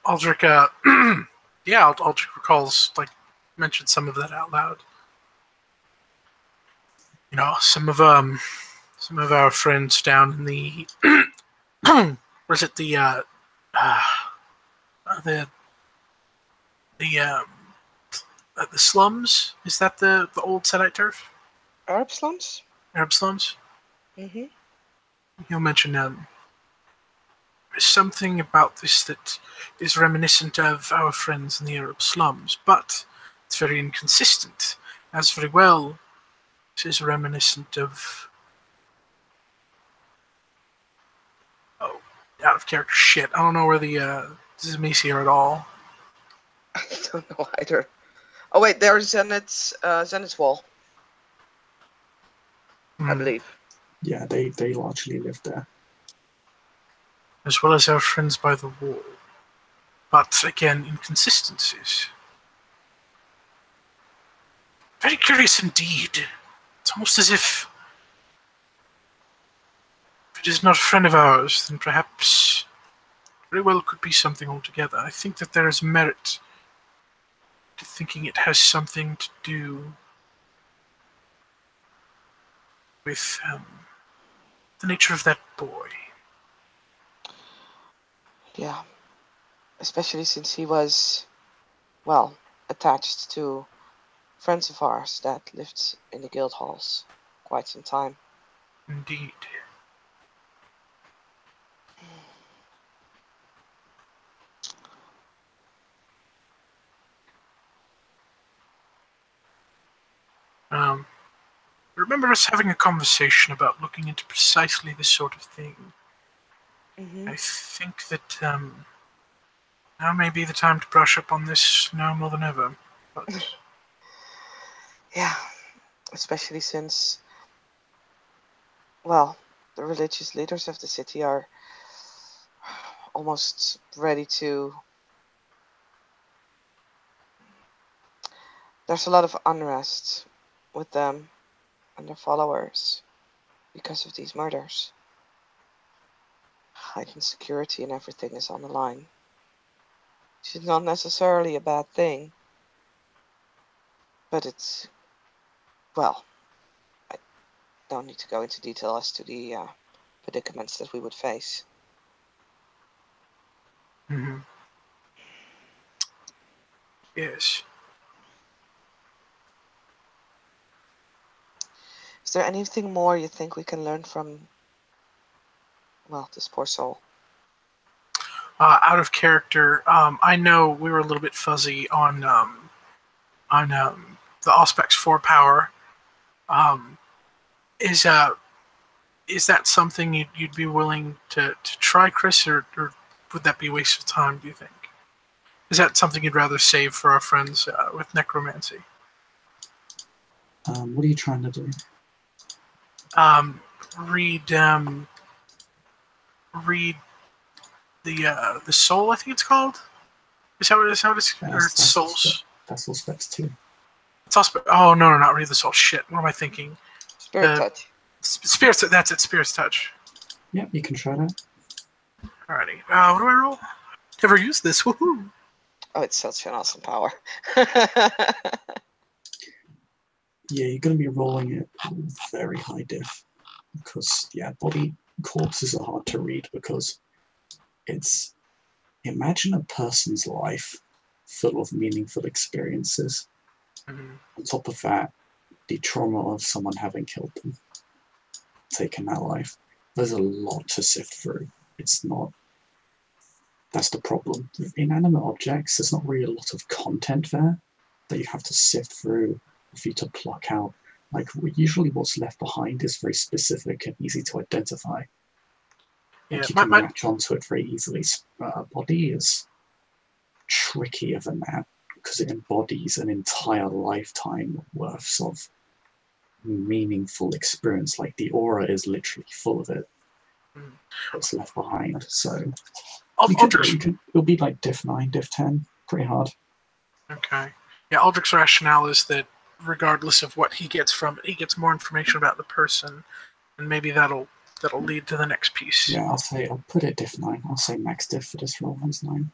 Aldrich, yeah, Aldrich recalls, mentioned some of that out loud. You know, some of our friends down in the, where's it, the slums? Is that the old Sedite turf? Arab slums? Arab slums? Mm-hmm. He'll mention there's something about this that is reminiscent of our friends in the Arab slums, but it's very inconsistent. As very well, this is reminiscent of of character. Shit, I don't know where the Zemisi are at all. I don't know either. Oh wait, there's Zenith's wall, I believe. Yeah, they largely live there. As well as our friends by the wall. But again, inconsistencies. Very curious indeed. It's almost as if it is not a friend of ours, then perhaps very well could be something altogether. I think that there is merit to thinking it has something to do with the nature of that boy. Yeah, especially since he was, well, attached to friends of ours that lived in the Guildhalls quite some time. Indeed. I remember us having a conversation about looking into precisely this sort of thing. I think that now may be the time to brush up on this now more than ever. But Yeah, especially since, well, the religious leaders of the city are almost ready to... There's a lot of unrest with them and their followers because of these murders. Heightened security and everything is on the line. Which is not necessarily a bad thing, but it's, well, I don't need to go into detail as to the predicaments that we would face. yes. Is there anything more you think we can learn from, well, this poor soul? Out of character, I know we were a little bit fuzzy on the Auspex 4 power. Is that something you'd be willing to try, Chris, or would that be a waste of time, do you think? Is that something you'd rather save for our friends with necromancy? What are you trying to do? Read the soul, I think it's called. Is that what it is? Or it's souls? That's all specs too. It's Auspex. Oh no, not read the soul. Shit, what am I thinking? Spirit touch. Spirits. That's it. Spirits touch. Yep, you can try that. Alrighty. What do I roll? Never used this. Woohoo! Oh, it's such an awesome power. Yeah, you're going to be rolling it very high diff because, yeah, body corpses are hard to read because it's, imagine a person's life full of meaningful experiences. On top of that, the trauma of someone having killed them, taken their life. There's a lot to sift through. It's not, that's the problem. With inanimate objects, there's not really a lot of content there that you have to sift through for you to pluck out. Like, usually what's left behind is very specific and easy to identify. Like, Yeah, you can latch onto it very easily. Body is trickier than that because it embodies an entire lifetime worth of meaningful experience. Like, the aura is literally full of it. What's left behind. So it'll be like diff 9, diff 10, pretty hard. Okay. Yeah, Aldrich's rationale is that regardless of what he gets from it, he gets more information about the person, and maybe that'll lead to the next piece. Yeah, I'll put it diff 9. I'll say max diff for this roll is 9.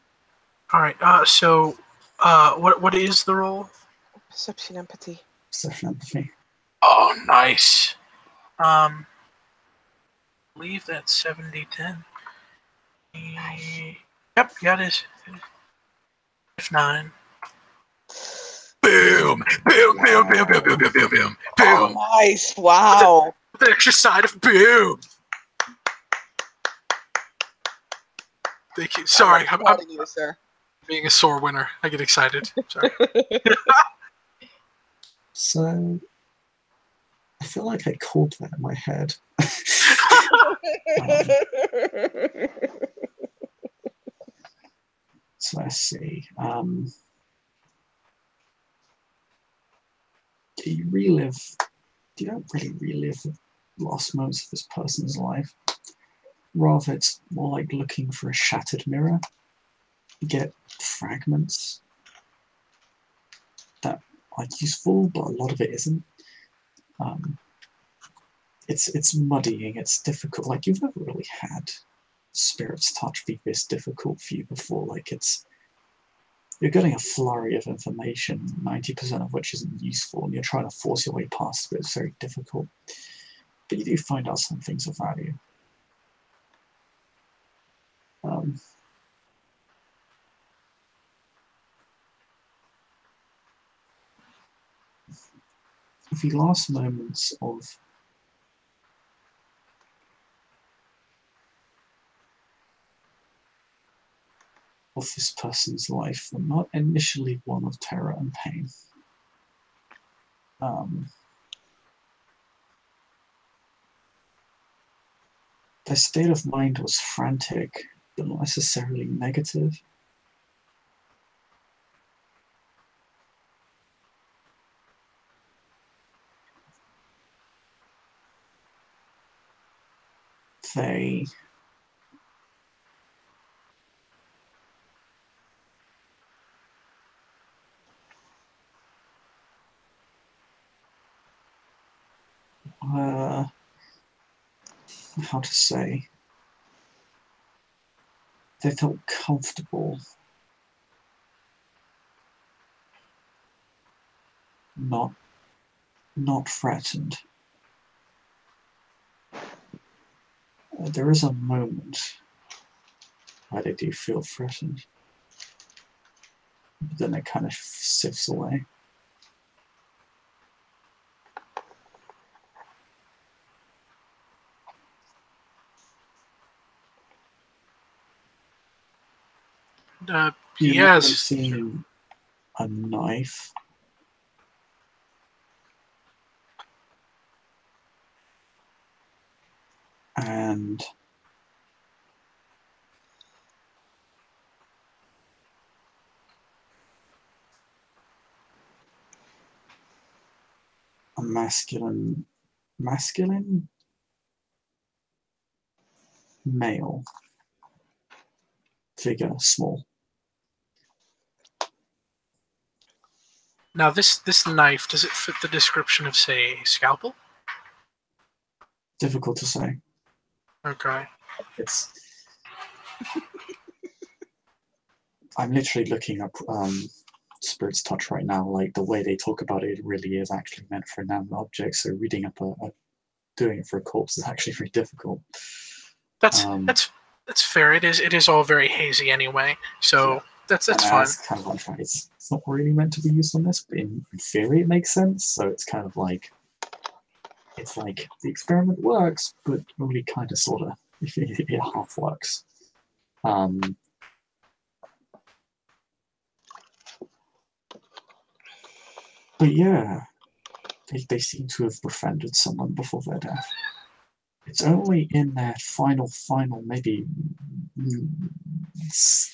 Alright, so what is the roll? Perception empathy. Perception empathy. Oh, nice. I believe that's 70-10. Nice. Yep, yeah, it is. Diff 9. Boom! Boom! Boom! Boom! Boom! Boom! Boom! Boom! Boom! Oh, nice! Wow! With the extra side of boom! Thank you. Sorry, I'm you, sir. being a sore winner. I get excited. Sorry. So, I feel like I caught that in my head. So let's see. You don't really relive the last moments of this person's life. Rather, it's more like looking for a shattered mirror. You get fragments that are useful, but a lot of it isn't. It's muddying, it's difficult. Like, you've never really had Spirit's Touch be this difficult for you before. Like, you're getting a flurry of information, 90% of which isn't useful, and you're trying to force your way past it. It's very difficult. But you do find out some things of value. The last moments of this person's life were not initially one of terror and pain. Their state of mind was frantic, but not necessarily negative. They how to say, they felt comfortable, not threatened. There is a moment where they do feel threatened, but then it kind of sifts away. He You has seen a knife. And a masculine male figure, small. Now, this knife, does it fit the description of, say, a scalpel? Difficult to say. Okay. I'm literally looking up Spirit's Touch right now. Like, the way they talk about it, it really is actually meant for inanimate objects. So reading up doing it for a corpse is actually very difficult. That's fair. It is all very hazy anyway. So yeah. That's fine. That's kind of like, it's not really meant to be used on this, but in theory it makes sense. So it's kind of like, it's like the experiment works, but only kind of sort of it half works. But yeah, they seem to have befriended someone before their death. It's only in their final, maybe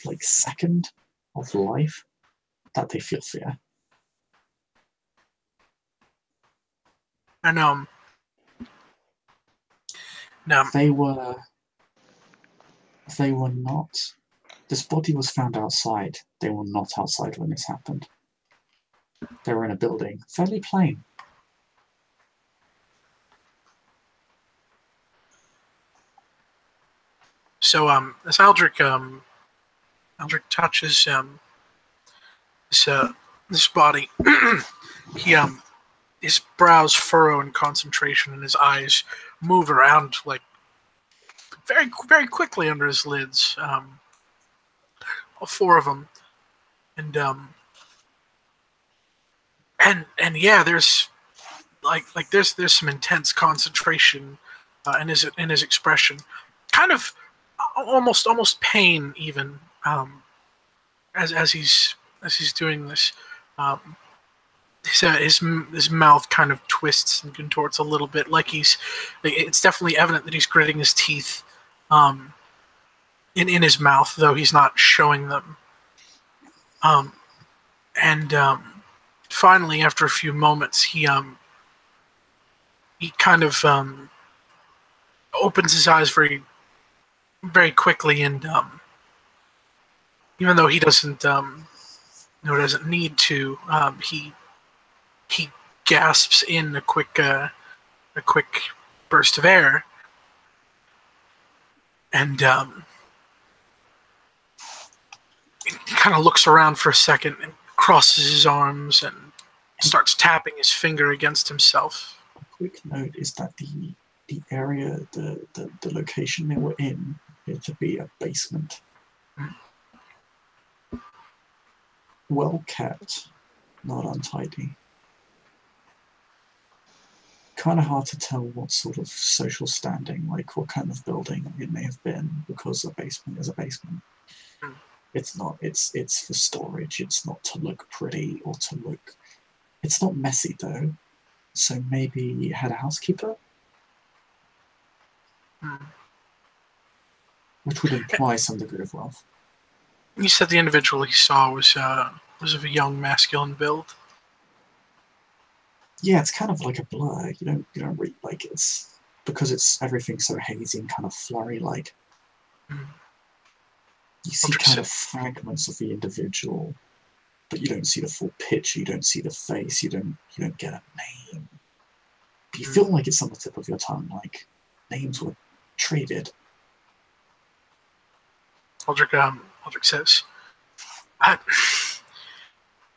like second of life that they feel fear. And no, they were not. This body was found outside. They were not outside when this happened. They were in a building, fairly plain. So as Aldrich touches this body, he his brows furrow in concentration and his eyes move around like very, very quickly under his lids. All four of them, and yeah, there's there's some intense concentration in his expression, kind of almost pain even, as he's doing this. His mouth kind of twists and contorts a little bit, like it's definitely evident that he's gritting his teeth in his mouth, though he's not showing them. And finally, after a few moments, he kind of opens his eyes very, very quickly, and even though he doesn't need to, he gasps in a quick burst of air, and he kind of looks around for a second and crosses his arms and starts tapping his finger against himself. A quick note is that the area, the location they were in, appeared to be a basement. Well kept, not untidy. Kind of hard to tell what sort of social standing, like what kind of building it may have been, because a basement is a basement. It's not. It's for storage. It's not to look pretty or to look. It's not messy though. So maybe it had a housekeeper, which would imply some degree of wealth. You said the individual he saw was of a young masculine build. Yeah, it's kind of like a blur. You don't really like it's because it's everything's so hazy and kind of flurry like. You see kind of fragments of the individual, but you don't see the full picture. You don't see the face. You don't get a name. But you feel like it's on the tip of your tongue. Like names were traded. Aldrich says,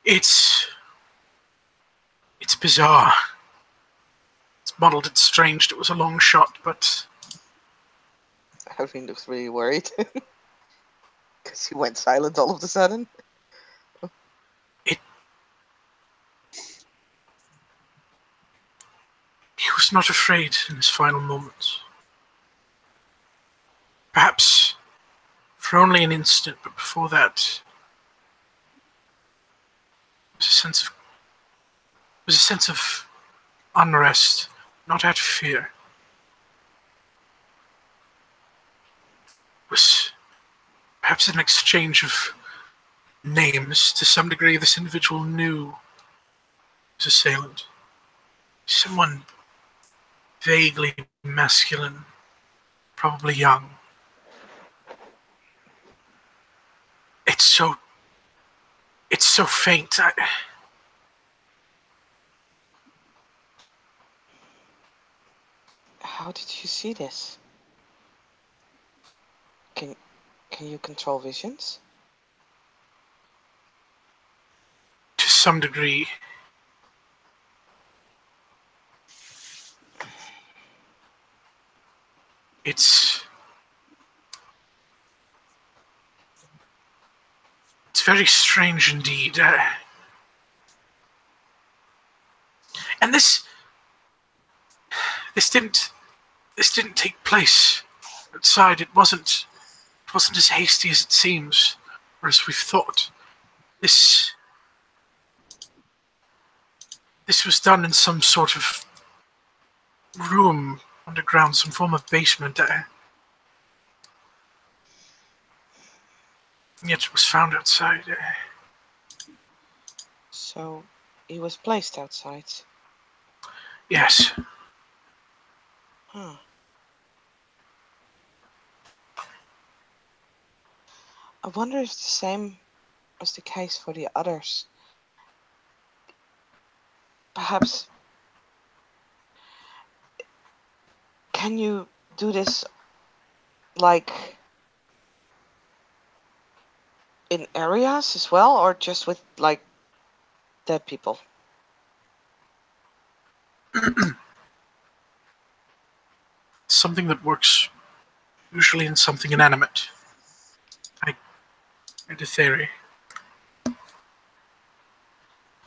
"It's bizarre. It's muddled. It's strange. It was a long shot, but." Eirene looks really worried because he went silent all of a sudden. He was not afraid in his final moments. Perhaps for only an instant, but before that, there was a sense of unrest, not out of fear. It was perhaps an exchange of names. To some degree, this individual knew his assailant. Someone vaguely masculine, probably young. It's so faint. How did you see this? Can you control visions? To some degree. It's very strange indeed. And this didn't take place outside. It wasn't as hasty as it seems, or as we've thought. This was done in some sort of room underground, some form of basement. Yet it was found outside. So, he was placed outside? Yes. Huh. I wonder if the same was the case for the others. Perhaps... Can you do this, like, in areas as well, or just with, like, dead people? Something that works usually in something inanimate. I had a theory.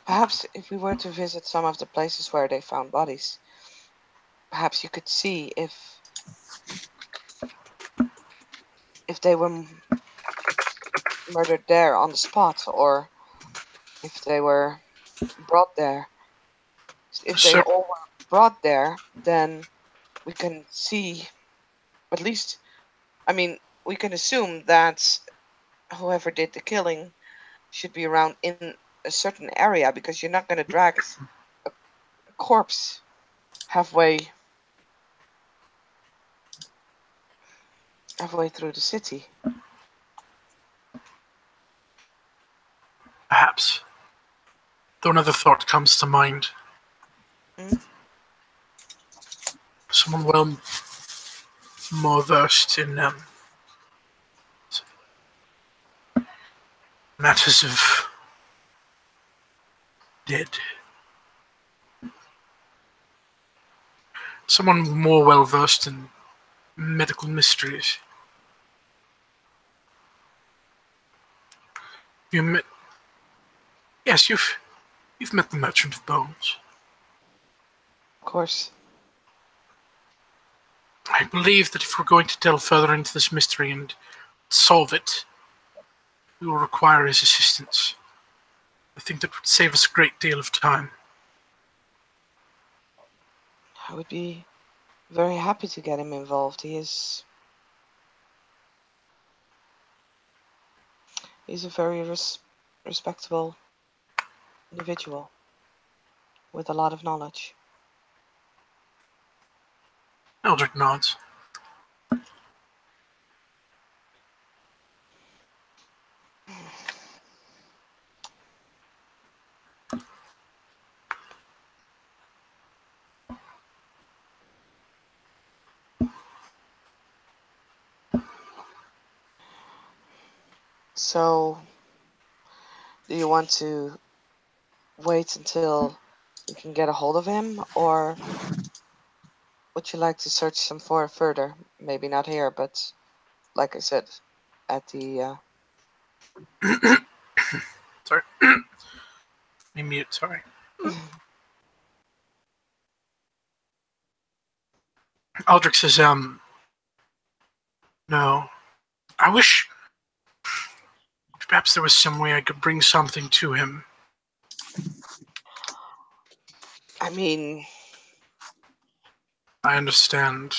Perhaps if we were to visit some of the places where they found bodies, perhaps you could see if they were murdered there on the spot, or if they were brought there. If they all were brought there, then we can see, at least, I mean, we can assume that whoever did the killing should be around in a certain area, because you're not going to drag a corpse halfway through the city. Perhaps. Though another thought comes to mind. Someone well more versed in matters of dead. Someone more well versed in medical mysteries. Yes, you've met the Merchant of Bones. Of course. I believe that if we're going to delve further into this mystery and solve it, we will require his assistance. I think that would save us a great deal of time. I would be very happy to get him involved. He's a very respectable individual with a lot of knowledge. Eldrick nods. So, do you want to wait until you can get a hold of him, or would you like to search some further? Maybe not here, but like I said, at the Sorry. I mute, sorry. Aldrich says, no. I wish perhaps there was some way I could bring something to him. I mean, I understand.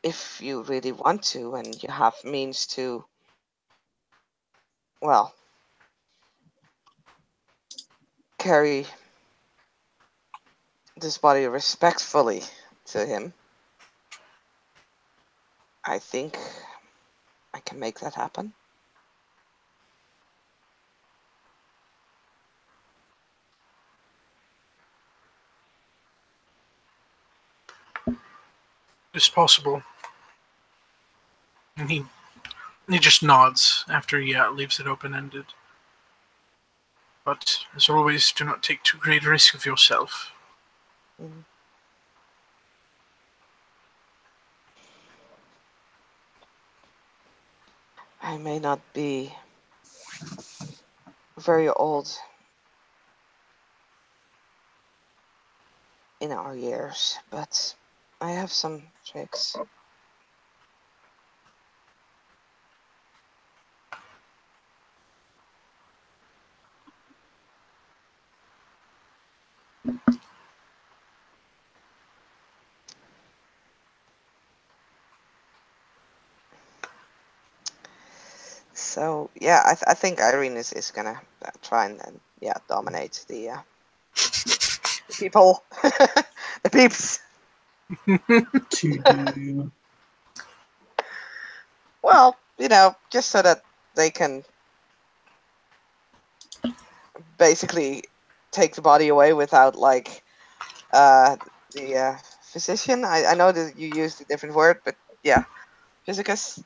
if you really want to and you have means to, well, carry this body respectfully to him, I think I can make that happen. It's possible. And he just nods after he leaves it open-ended. But, as always, do not take too great a risk of yourself. Mm. I may not be very old in our years, but I have some tricks. So yeah, I think Eirene is gonna try and dominate the people, the peeps. Well, just so that they can basically take the body away without the physician. I know that you used a different word, but yeah, physicus.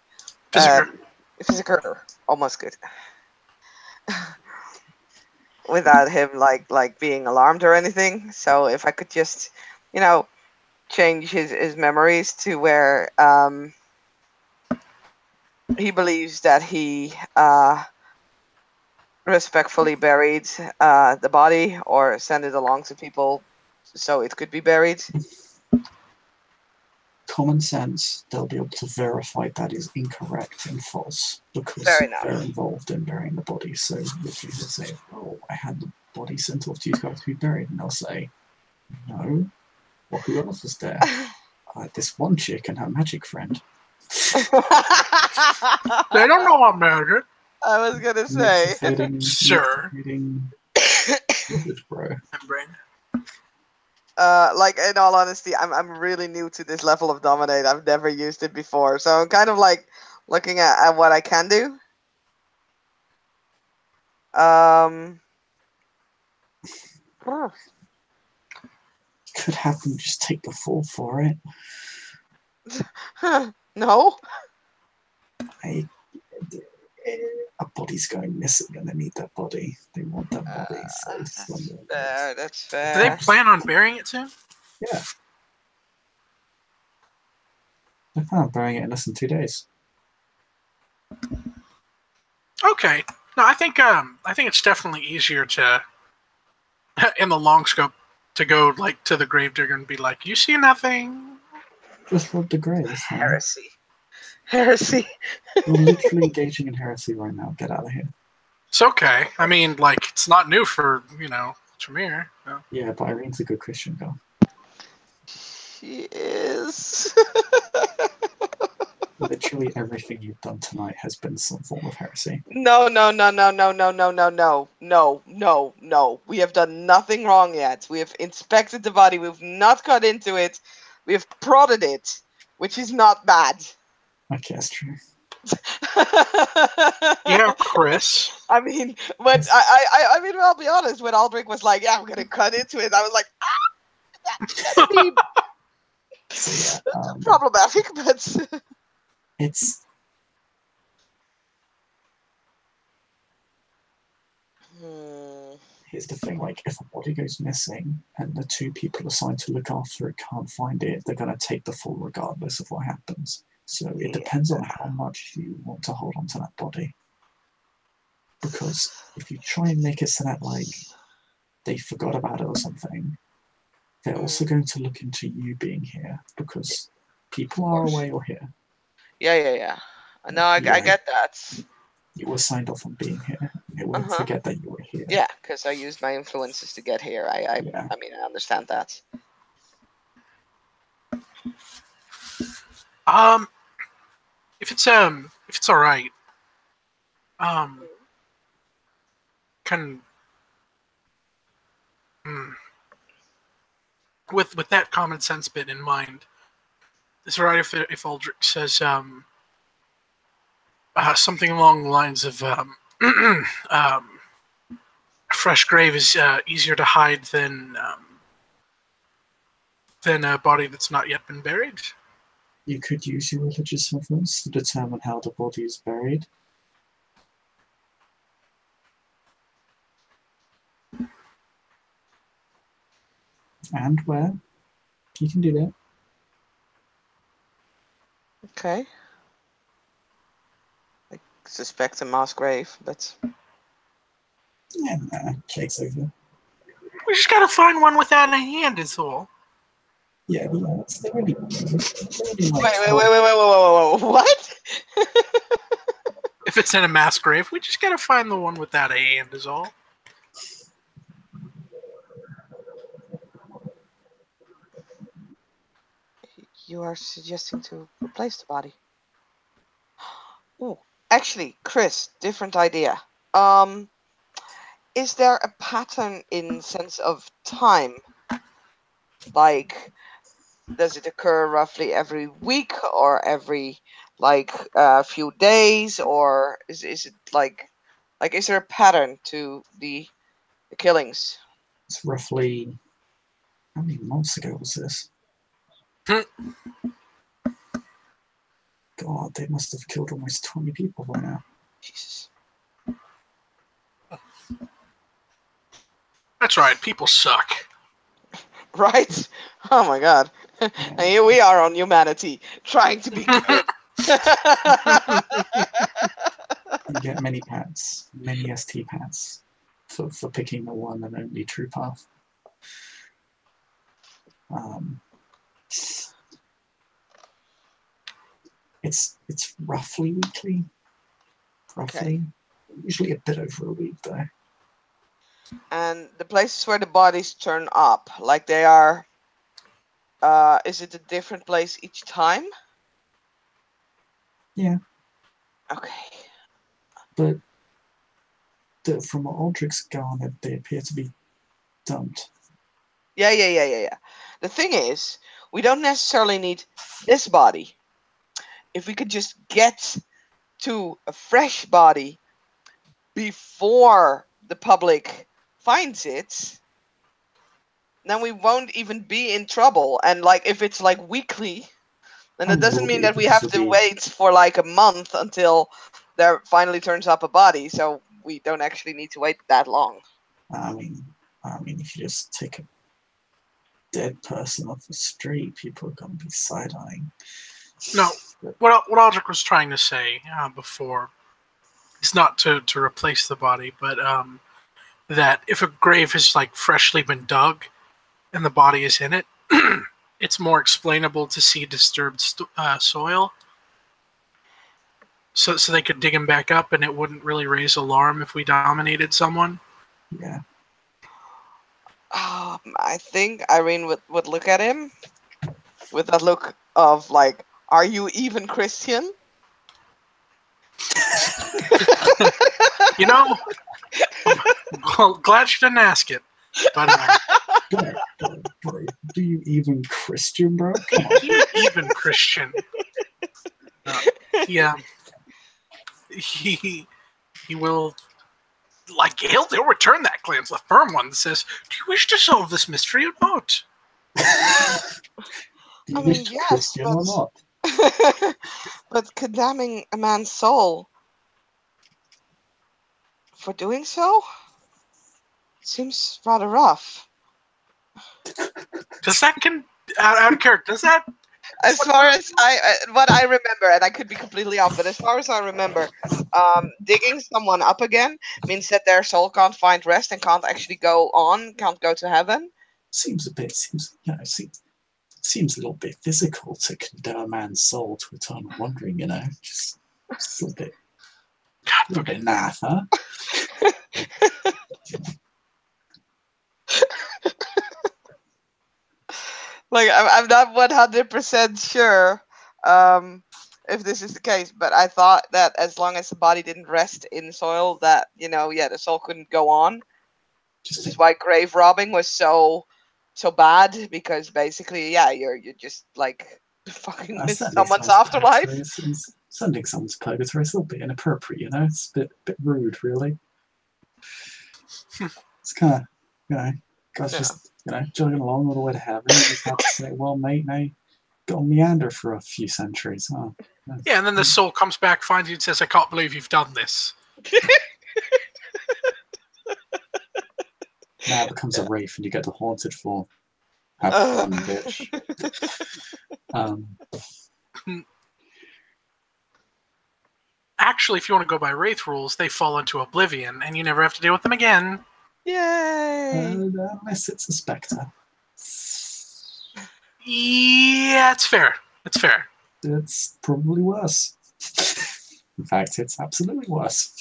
Physiker, almost good. Without him like being alarmed or anything. So if I could just, change his memories to where he believes that he respectfully buried the body, or send it along to people so it could be buried. Common sense, they'll be able to verify that is incorrect and false because they're involved in burying the body. So if you just say, "Oh, I had the body sent off to you to be buried," and they'll say, "No, well, who else was there? This one chick and her magic friend." They don't know I'm magic. I was gonna say. Sir. Jesus, bro. Like in all honesty, I'm really new to this level of dominate. I've never used it before, so I'm kind of like looking at what I can do. Could have them just take the fall for it. No. A body's going missing and they need that body. They want that body. That's fair. Do they plan on burying it soon? Yeah. They plan on burying it in less than 2 days. Okay. No, I think it's definitely easier to, in the long scope, to go like to the gravedigger and be like, "You see nothing?" Just rob the grave. Heresy. You're literally engaging in heresy right now. Get out of here. It's okay. I mean, like, it's not new for Tremere. No. Yeah, but Irene's a good Christian girl. She is. Literally everything you've done tonight has been some form of heresy. No. We have done nothing wrong yet. We have inspected the body. We've not got into it. We have prodded it, which is not bad. Okay, that's true. Yeah, Chris. I mean, but I mean, I'll be honest. When Aldrich was like, "Yeah, I'm gonna cut into it," I was like, "That's gonna be problematic." But it's. Here's the thing: like, if a body goes missing and the 2 people assigned to look after it can't find it, they're gonna take the fall regardless of what happens. So it depends on how much you want to hold on to that body. Because if you try and make it so that, like, they forgot about it or something, they're also going to look into you being here because people are away or here. Yeah. No, I get that. You were signed off on being here. They won't forget that you were here. Yeah, because I used my influences to get here. I mean, I understand that. If it's all right, with that common sense bit in mind, is it all right if Aldrich says something along the lines of a fresh grave is easier to hide than a body that's not yet been buried? You could use your religious influence to determine how the body is buried. And where. You can do that. Okay. I suspect a mass grave, but... Yeah, nah, cake's over. We just gotta find one without a hand, is all. Yeah, they're really Wait, what? If it's in a mass grave, we just gotta find the one without a hand, is all. You are suggesting to replace the body. Oh, actually, Chris, different idea. Is there a pattern in sense of time? Like, does it occur roughly every week or every few days, or is it like is there a pattern to the killings? It's roughly... How many months ago was this? God, they must have killed almost 20 people by now. Jesus. That's right, people suck. Right? Oh my god. Yeah. And here we are on humanity, trying to be good. You get many pats, many ST pats, for picking the one and only true path. It's roughly weekly. Roughly. Okay. Usually a bit over a week, though. And the places where the bodies turn up, like they are, is it a different place each time? Yeah. Okay. But from what Aldrich's garnered, they appear to be dumped. Yeah. The thing is, we don't necessarily need this body. If we could just get to a fresh body before the public finds it, then we won't even be in trouble. And like, if it's like weekly, then it doesn't mean that we have to wait for like a month until there finally turns up a body. So we don't actually need to wait that long. I mean, if you just take a dead person off the street, people are going to be side-eyeing. No, what Aldrich was trying to say before is not to replace the body, but that if a grave has like freshly been dug and the body is in it, it's more explainable to see disturbed soil. So they could dig him back up, and it wouldn't really raise alarm if we dominated someone. Yeah. I think Eirene would look at him with that look of like, "Are you even Christian?" You know, well, glad she didn't ask it. But bro, do you even Christian, bro? Come on. do you even Christian? Yeah, he will. Like, he'll return that glance, the firm one that says, "Do you wish to solve this mystery or not?" Do you wish yes, Christian or not? but condemning a man's soul for doing so seems rather rough. Does that out of character? Does that? As far as what I remember, and I could be completely off, but as far as I remember, digging someone up again means that their soul can't find rest and can't actually can't go to heaven. Seems a little bit physical to condemn a man's soul to eternal wandering, you know? Just a little bit naff, huh? Like, I'm not 100% sure if this is the case, but I thought that as long as the body didn't rest in soil, that, the soul couldn't go on. This is why grave robbing was so bad, because basically, you're just like fucking with someone's afterlife. Sending someone to purgatory is a little bit inappropriate, you know? It's a bit rude, really. It's kind of, guys just, jogging along all the way to heaven. You just have to say, well, mate, now you got to meander for a few centuries, huh? Yeah, and then the soul comes back, finds you, and says, "I can't believe you've done this." Now it becomes a wraith and you get the haunted form. Have fun, bitch. Actually, if you want to go by wraith rules, they fall into oblivion, and you never have to deal with them again. Yay! Unless it's a spectre. Yeah, it's fair. It's fair. It's probably worse. In fact, it's absolutely worse.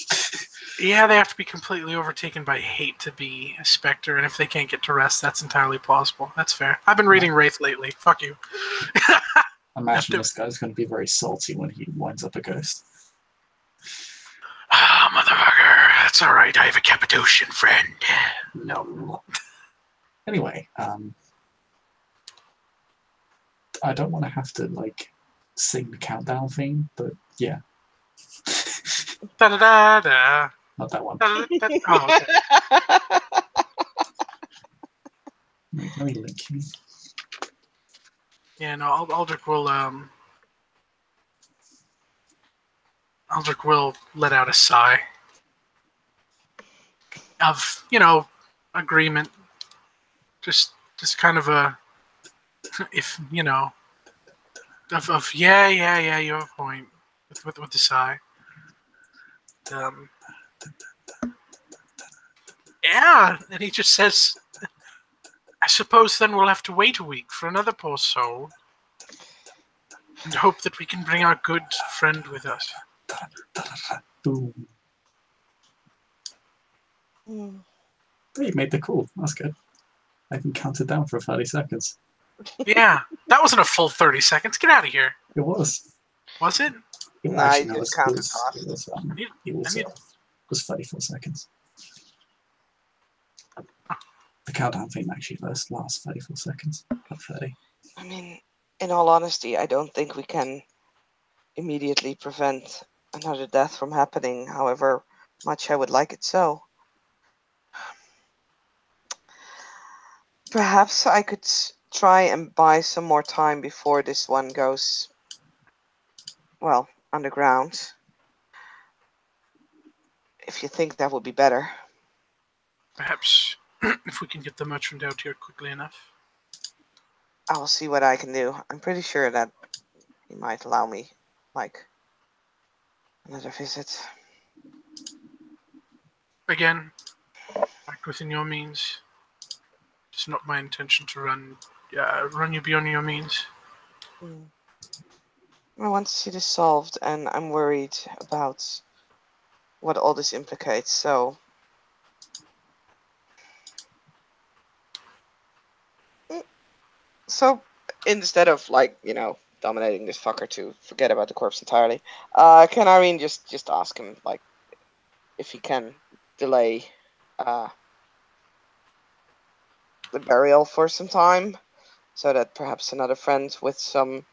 Yeah, they have to be completely overtaken by hate to be a specter, and if they can't get to rest, that's entirely plausible. That's fair. I've been reading Wraith lately. Fuck you. Imagine this guy's going to be very salty when he winds up a ghost. Ah, motherfucker. That's alright. I have a Cappadocian friend. No. Anyway, I don't want to have to, sing the countdown theme, but yeah. Da-da-da-da. Not that one. Oh, okay. Let me link you. Yeah, no, Aldrich will let out a sigh of, agreement. Just kind of a, if, of yeah, you have a point with the sigh. Yeah, and he just says, "I suppose then we'll have to wait a week for another poor soul, and hope that we can bring our good friend with us." Boom. You made the call. That's good. I even counted down for 30 seconds. Yeah, that wasn't a full 30 seconds. Get out of here. It was. Was it? Nah, you didn't count it fast. It was 34 seconds. The countdown thing actually lasts 34 seconds. Not 30. I mean, in all honesty, I don't think we can immediately prevent another death from happening, however much I would like it so. Perhaps I could try and buy some more time before this one goes, well, underground. If you think that would be better. Perhaps if we can get the merchant out here quickly enough. I will see what I can do. I'm pretty sure that he might allow me, like, another visit. Again, act within your means. It's not my intention to run you beyond your means. I want to see this solved, and I'm worried about what all this implicates, so... So, instead of, like, you know, dominating this fucker to forget about the corpse entirely, can Irene just ask him, like, if he can delay the burial for some time, so that perhaps another friend with some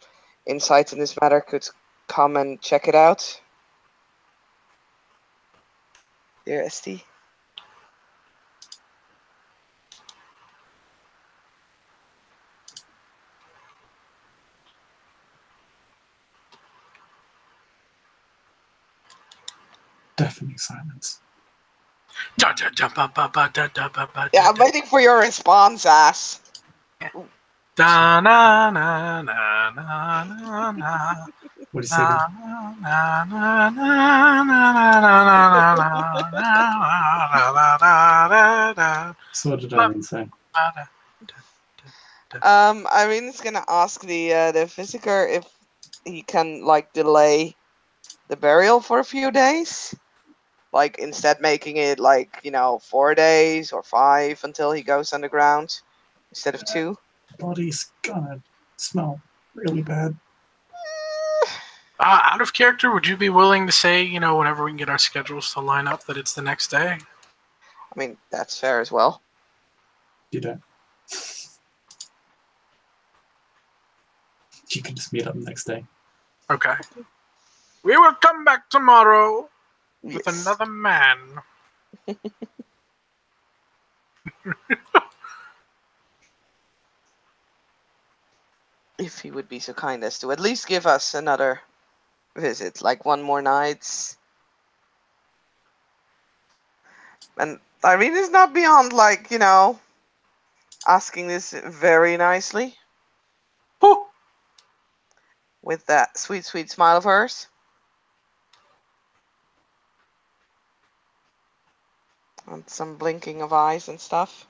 insight in this matter could come and check it out? Dear ST. Deafening silence. Yeah, I'm waiting for your response, ass. Da na na na na na na. What do you say? So what did Irene say? Irene's gonna ask the physiker if he can, like, delay the burial for a few days, like, instead making it, like, you know, 4 days or 5 until he goes underground instead of 2. The body's gonna smell really bad. Out of character, would you be willing to say, you know, whenever we can get our schedules to line up, that it's the next day? I mean, that's fair as well. You don't. You can just meet up the next day. Okay. We will come back tomorrow with Yes. another man. If he would be so kind as to at least give us another visit, like 1 more night. And Irene is not beyond, like, you know, asking this very nicely. Oh. With that sweet, sweet smile of hers. And some blinking of eyes and stuff.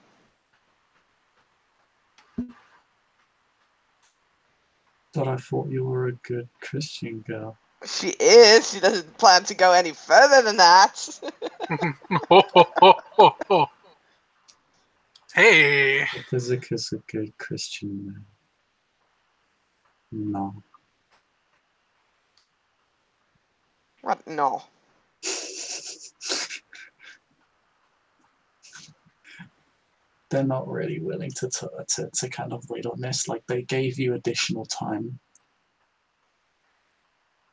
But I thought you were a good Christian girl. She is. She doesn't plan to go any further than that. Hey. The physiker's a good Christian man. No. What? No. They're not really willing to kind of wait on this. Like, they gave you additional time.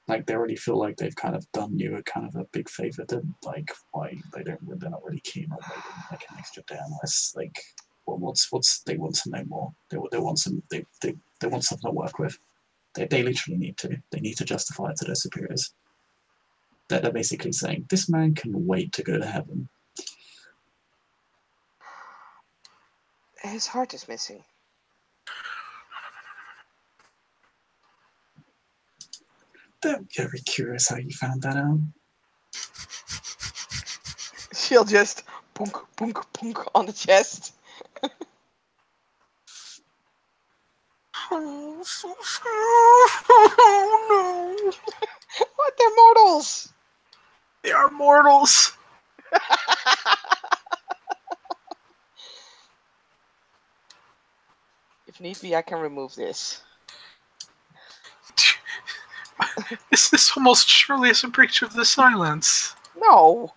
Like, they already feel like they've kind of done you a kind of a big favor. They're like, why they're not really keen on waiting like an extra day unless, like, what's they want to know more. They want something to work with. They literally need to. They need to justify it to their superiors. They're basically saying, this man can wait to go to heaven. His heart is missing. I'm very curious how you found that out. She'll just punk, punk, punk on the chest. Oh, so oh no. What? They're mortals. They are mortals. If need be, I can remove this. This almost surely is a breach of the silence. No.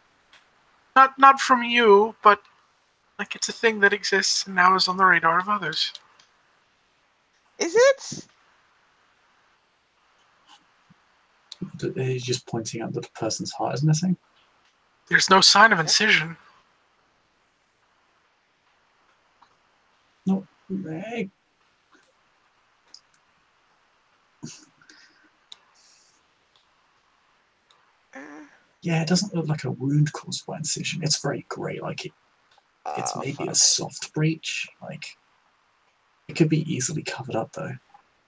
Not from you, but Like it's a thing that exists and now is on the radar of others. Is it? He's just pointing out that the person's heart is missing. There's no sign of incision. No. Yeah, it doesn't look like a wound caused by incision. It's very grey, like it's maybe a soft breach. Like it could be easily covered up though,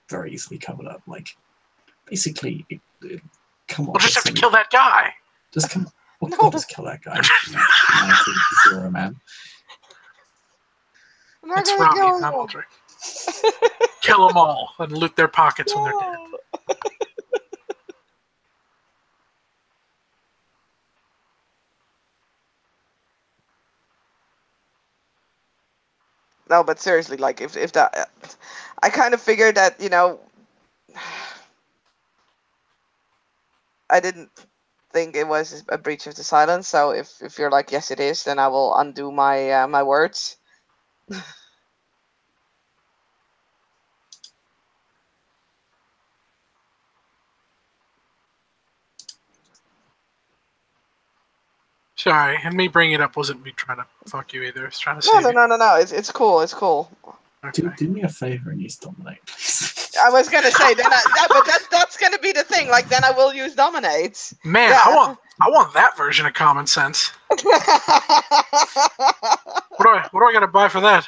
very easily covered up. Like basically, come on. We'll just have to kill that guy. Just come. We'll no. Just kill that guy. 0, man. It's Robbie, not Aldrich. Kill them all and loot their pockets when they're dead. No, but seriously, like if that, I kind of figured that, you know, I didn't think it was a breach of the silence. So if you're like, yes, it is, then I will undo my my words. Sorry, and me bringing it up wasn't me trying to fuck you either. I was trying to save you. No. It's cool. It's cool. Okay. Do me a favor and use dominate, please. I was gonna say but that's gonna be the thing. Like then I will use dominate. Man, yeah. I want that version of common sense. What do I gotta buy for that?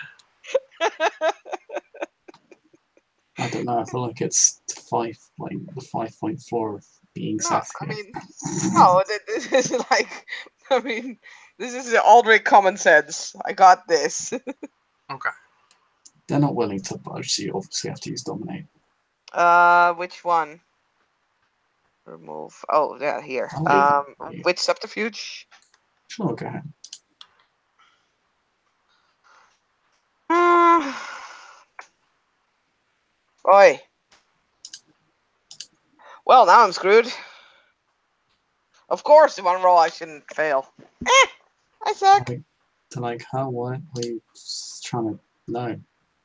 I don't know. I feel like it's the 5.4 of being sassy. I mean, no, this is like. I mean, this is the Aldrich common sense. I got this. Okay. They're not willing to budge, so you obviously have to use dominate. Which one? Remove. Oh, yeah, here. Which subterfuge? Sure, go ahead. Oi. Well, now I'm screwed. Of course, the one roll I shouldn't fail. I suck. Like, how? What? Were you trying to? No.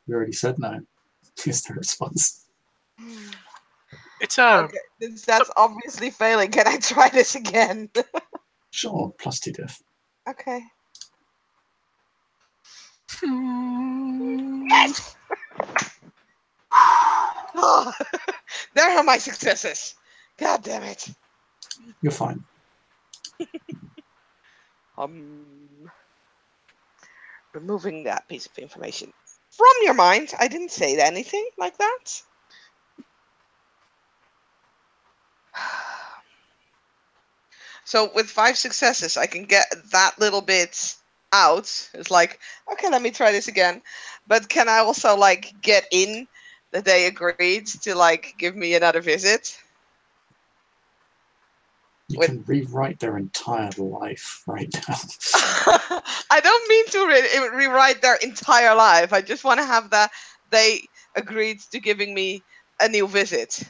You already said no. Is the response. It's a... Okay, that's obviously failing. Can I try this again? Sure, +2 diff. Okay. Yes! Oh, there are my successes. God damn it. You're fine. Removing that piece of information from your mind. I didn't say anything like that. So with 5 successes, I can get that little bit out. It's like, okay, let me try this again. But can I also like get in that they agreed to like give me another visit? You can rewrite their entire life right now. I don't mean to rewrite their entire life. I just want to have that they agreed to giving me a new visit.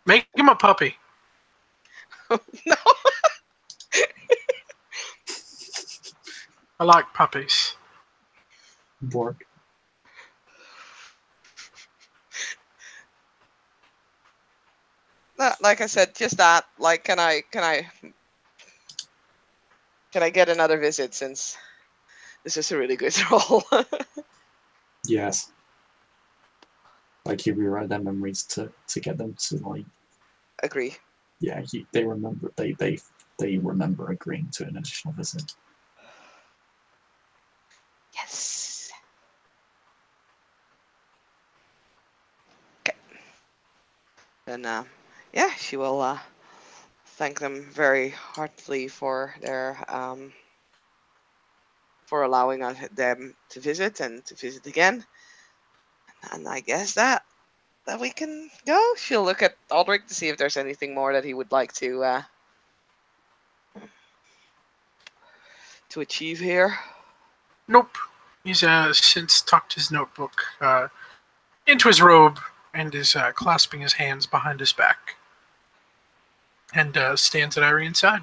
Make him a puppy. No. I like puppies. Bork. Like I said, just that. Like, can I get another visit since this is a really good roll? Yes. Like you rewrite their memories to get them to like. Agree. Yeah, they remember. They remember agreeing to an additional visit. Yes. Okay. Then yeah, she will thank them very heartily for their for allowing them to visit and to visit again. And I guess that we can go. She'll look at Aldrich to see if there's anything more that he would like to achieve here. Nope. He's since tucked his notebook into his robe and is clasping his hands behind his back. And stands at Irene's side.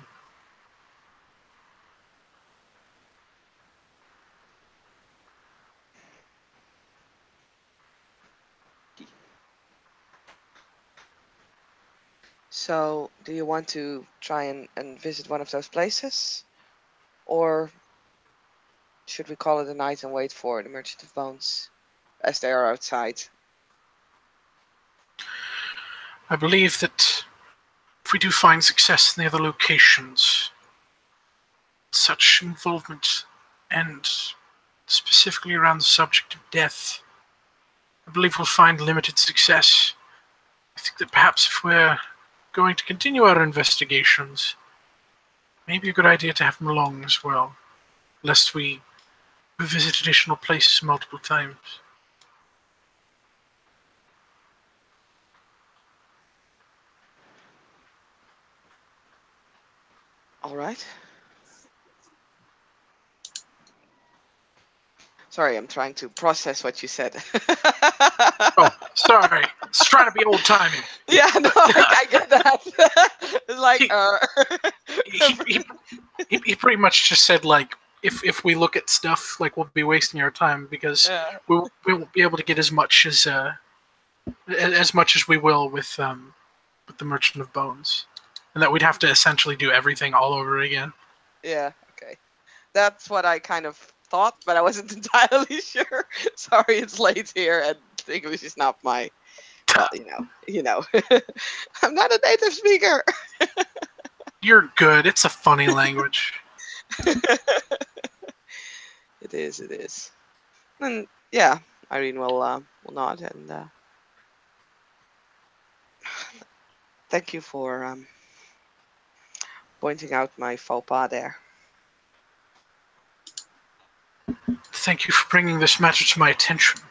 So, do you want to try and visit one of those places? Or should we call it a night and wait for the Merchant of Bones, as they are outside? I believe that if we do find success in the other locations, such involvement, and specifically around the subject of death, I believe we'll find limited success. I think that perhaps if we're going to continue our investigations, maybe a good idea to have them along as well, lest we visit additional places multiple times. All right. Sorry, I'm trying to process what you said. Oh, sorry. It's trying to be old-timey. Yeah, no, I get that. It's like, He pretty much just said, like, if we look at stuff, like, we'll be wasting our time because we won't be able to get as much as we will with the Merchant of Bones, and that we'd have to essentially do everything all over again. Yeah, okay. That's what I kind of thought, but I wasn't entirely sure. Sorry, it's late here, and English is not my. Well, you know, I'm not a native speaker. You're good. It's a funny language. It is. And yeah, Irene will nod and thank you for pointing out my faux pas there. Thank you for bringing this matter to my attention.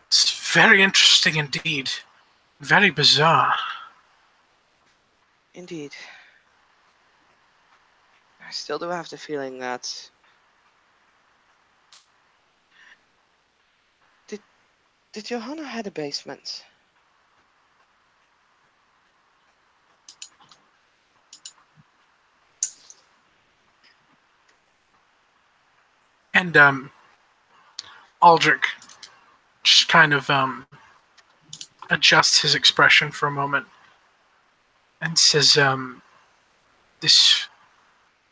It's very interesting indeed. Very bizarre. Indeed. I still do have the feeling that... Did Johanna had a basement? And Aldrich just kind of adjusts his expression for a moment and says, this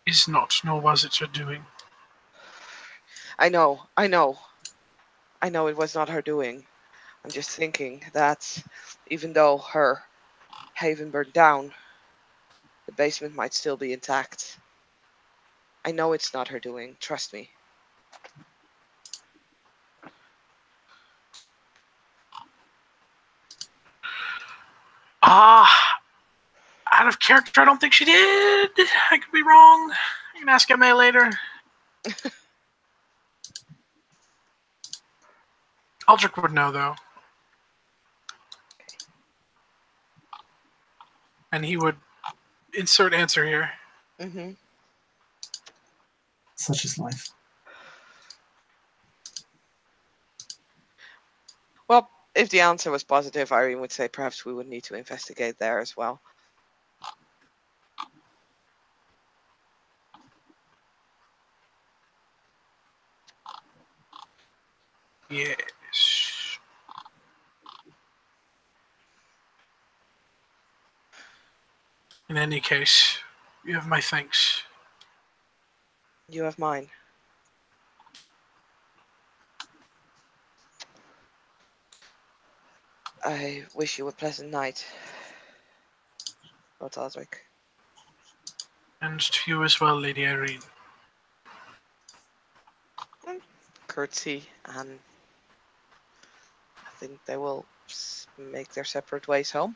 is not, nor was it her doing. I know it was not her doing. I'm just thinking that even though her haven burned down, the basement might still be intact. I know it's not her doing, trust me. Out of character, I don't think she did. I could be wrong. You can ask MA later. Aldrich would know, though. And he would insert answer here. Mm-hmm. Such is life. Well, if the answer was positive, Irene would say perhaps we would need to investigate there as well. Yes. In any case, you have my thanks. You have mine. I wish you a pleasant night, Lord Aldrich. And to you as well, Lady Eirene. Curtsy, and I think they will make their separate ways home.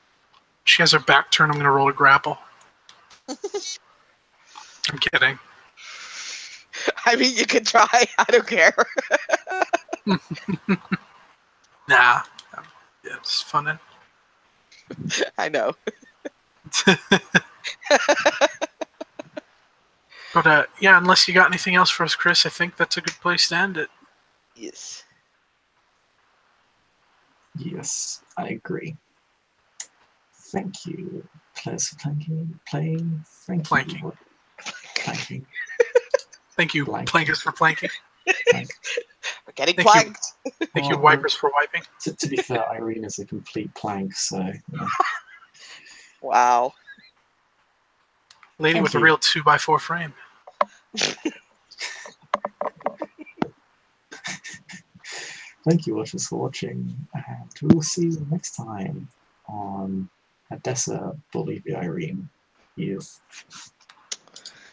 She has her back turned. I'm going to roll a grapple. I'm kidding. I mean, you can try. I don't care. Nah. Yeah, it's fun. I know. But yeah, unless you got anything else for us, Chris, I think that's a good place to end it. Yes. Yes, I agree. Thank you. Players for playing. Thank Planking. you. Planking. Thank you, Plank. Plankers, for planking. Plank. We're getting Thank you. planked. Thank you, Wipers, for wiping. To be fair, Irene is a complete plank, so... Yeah. Wow. Lady Thank with a you. real 2x4 frame. Thank you watchers for watching, and we will see you next time on Odessa, Bolivia, Irene. Yes.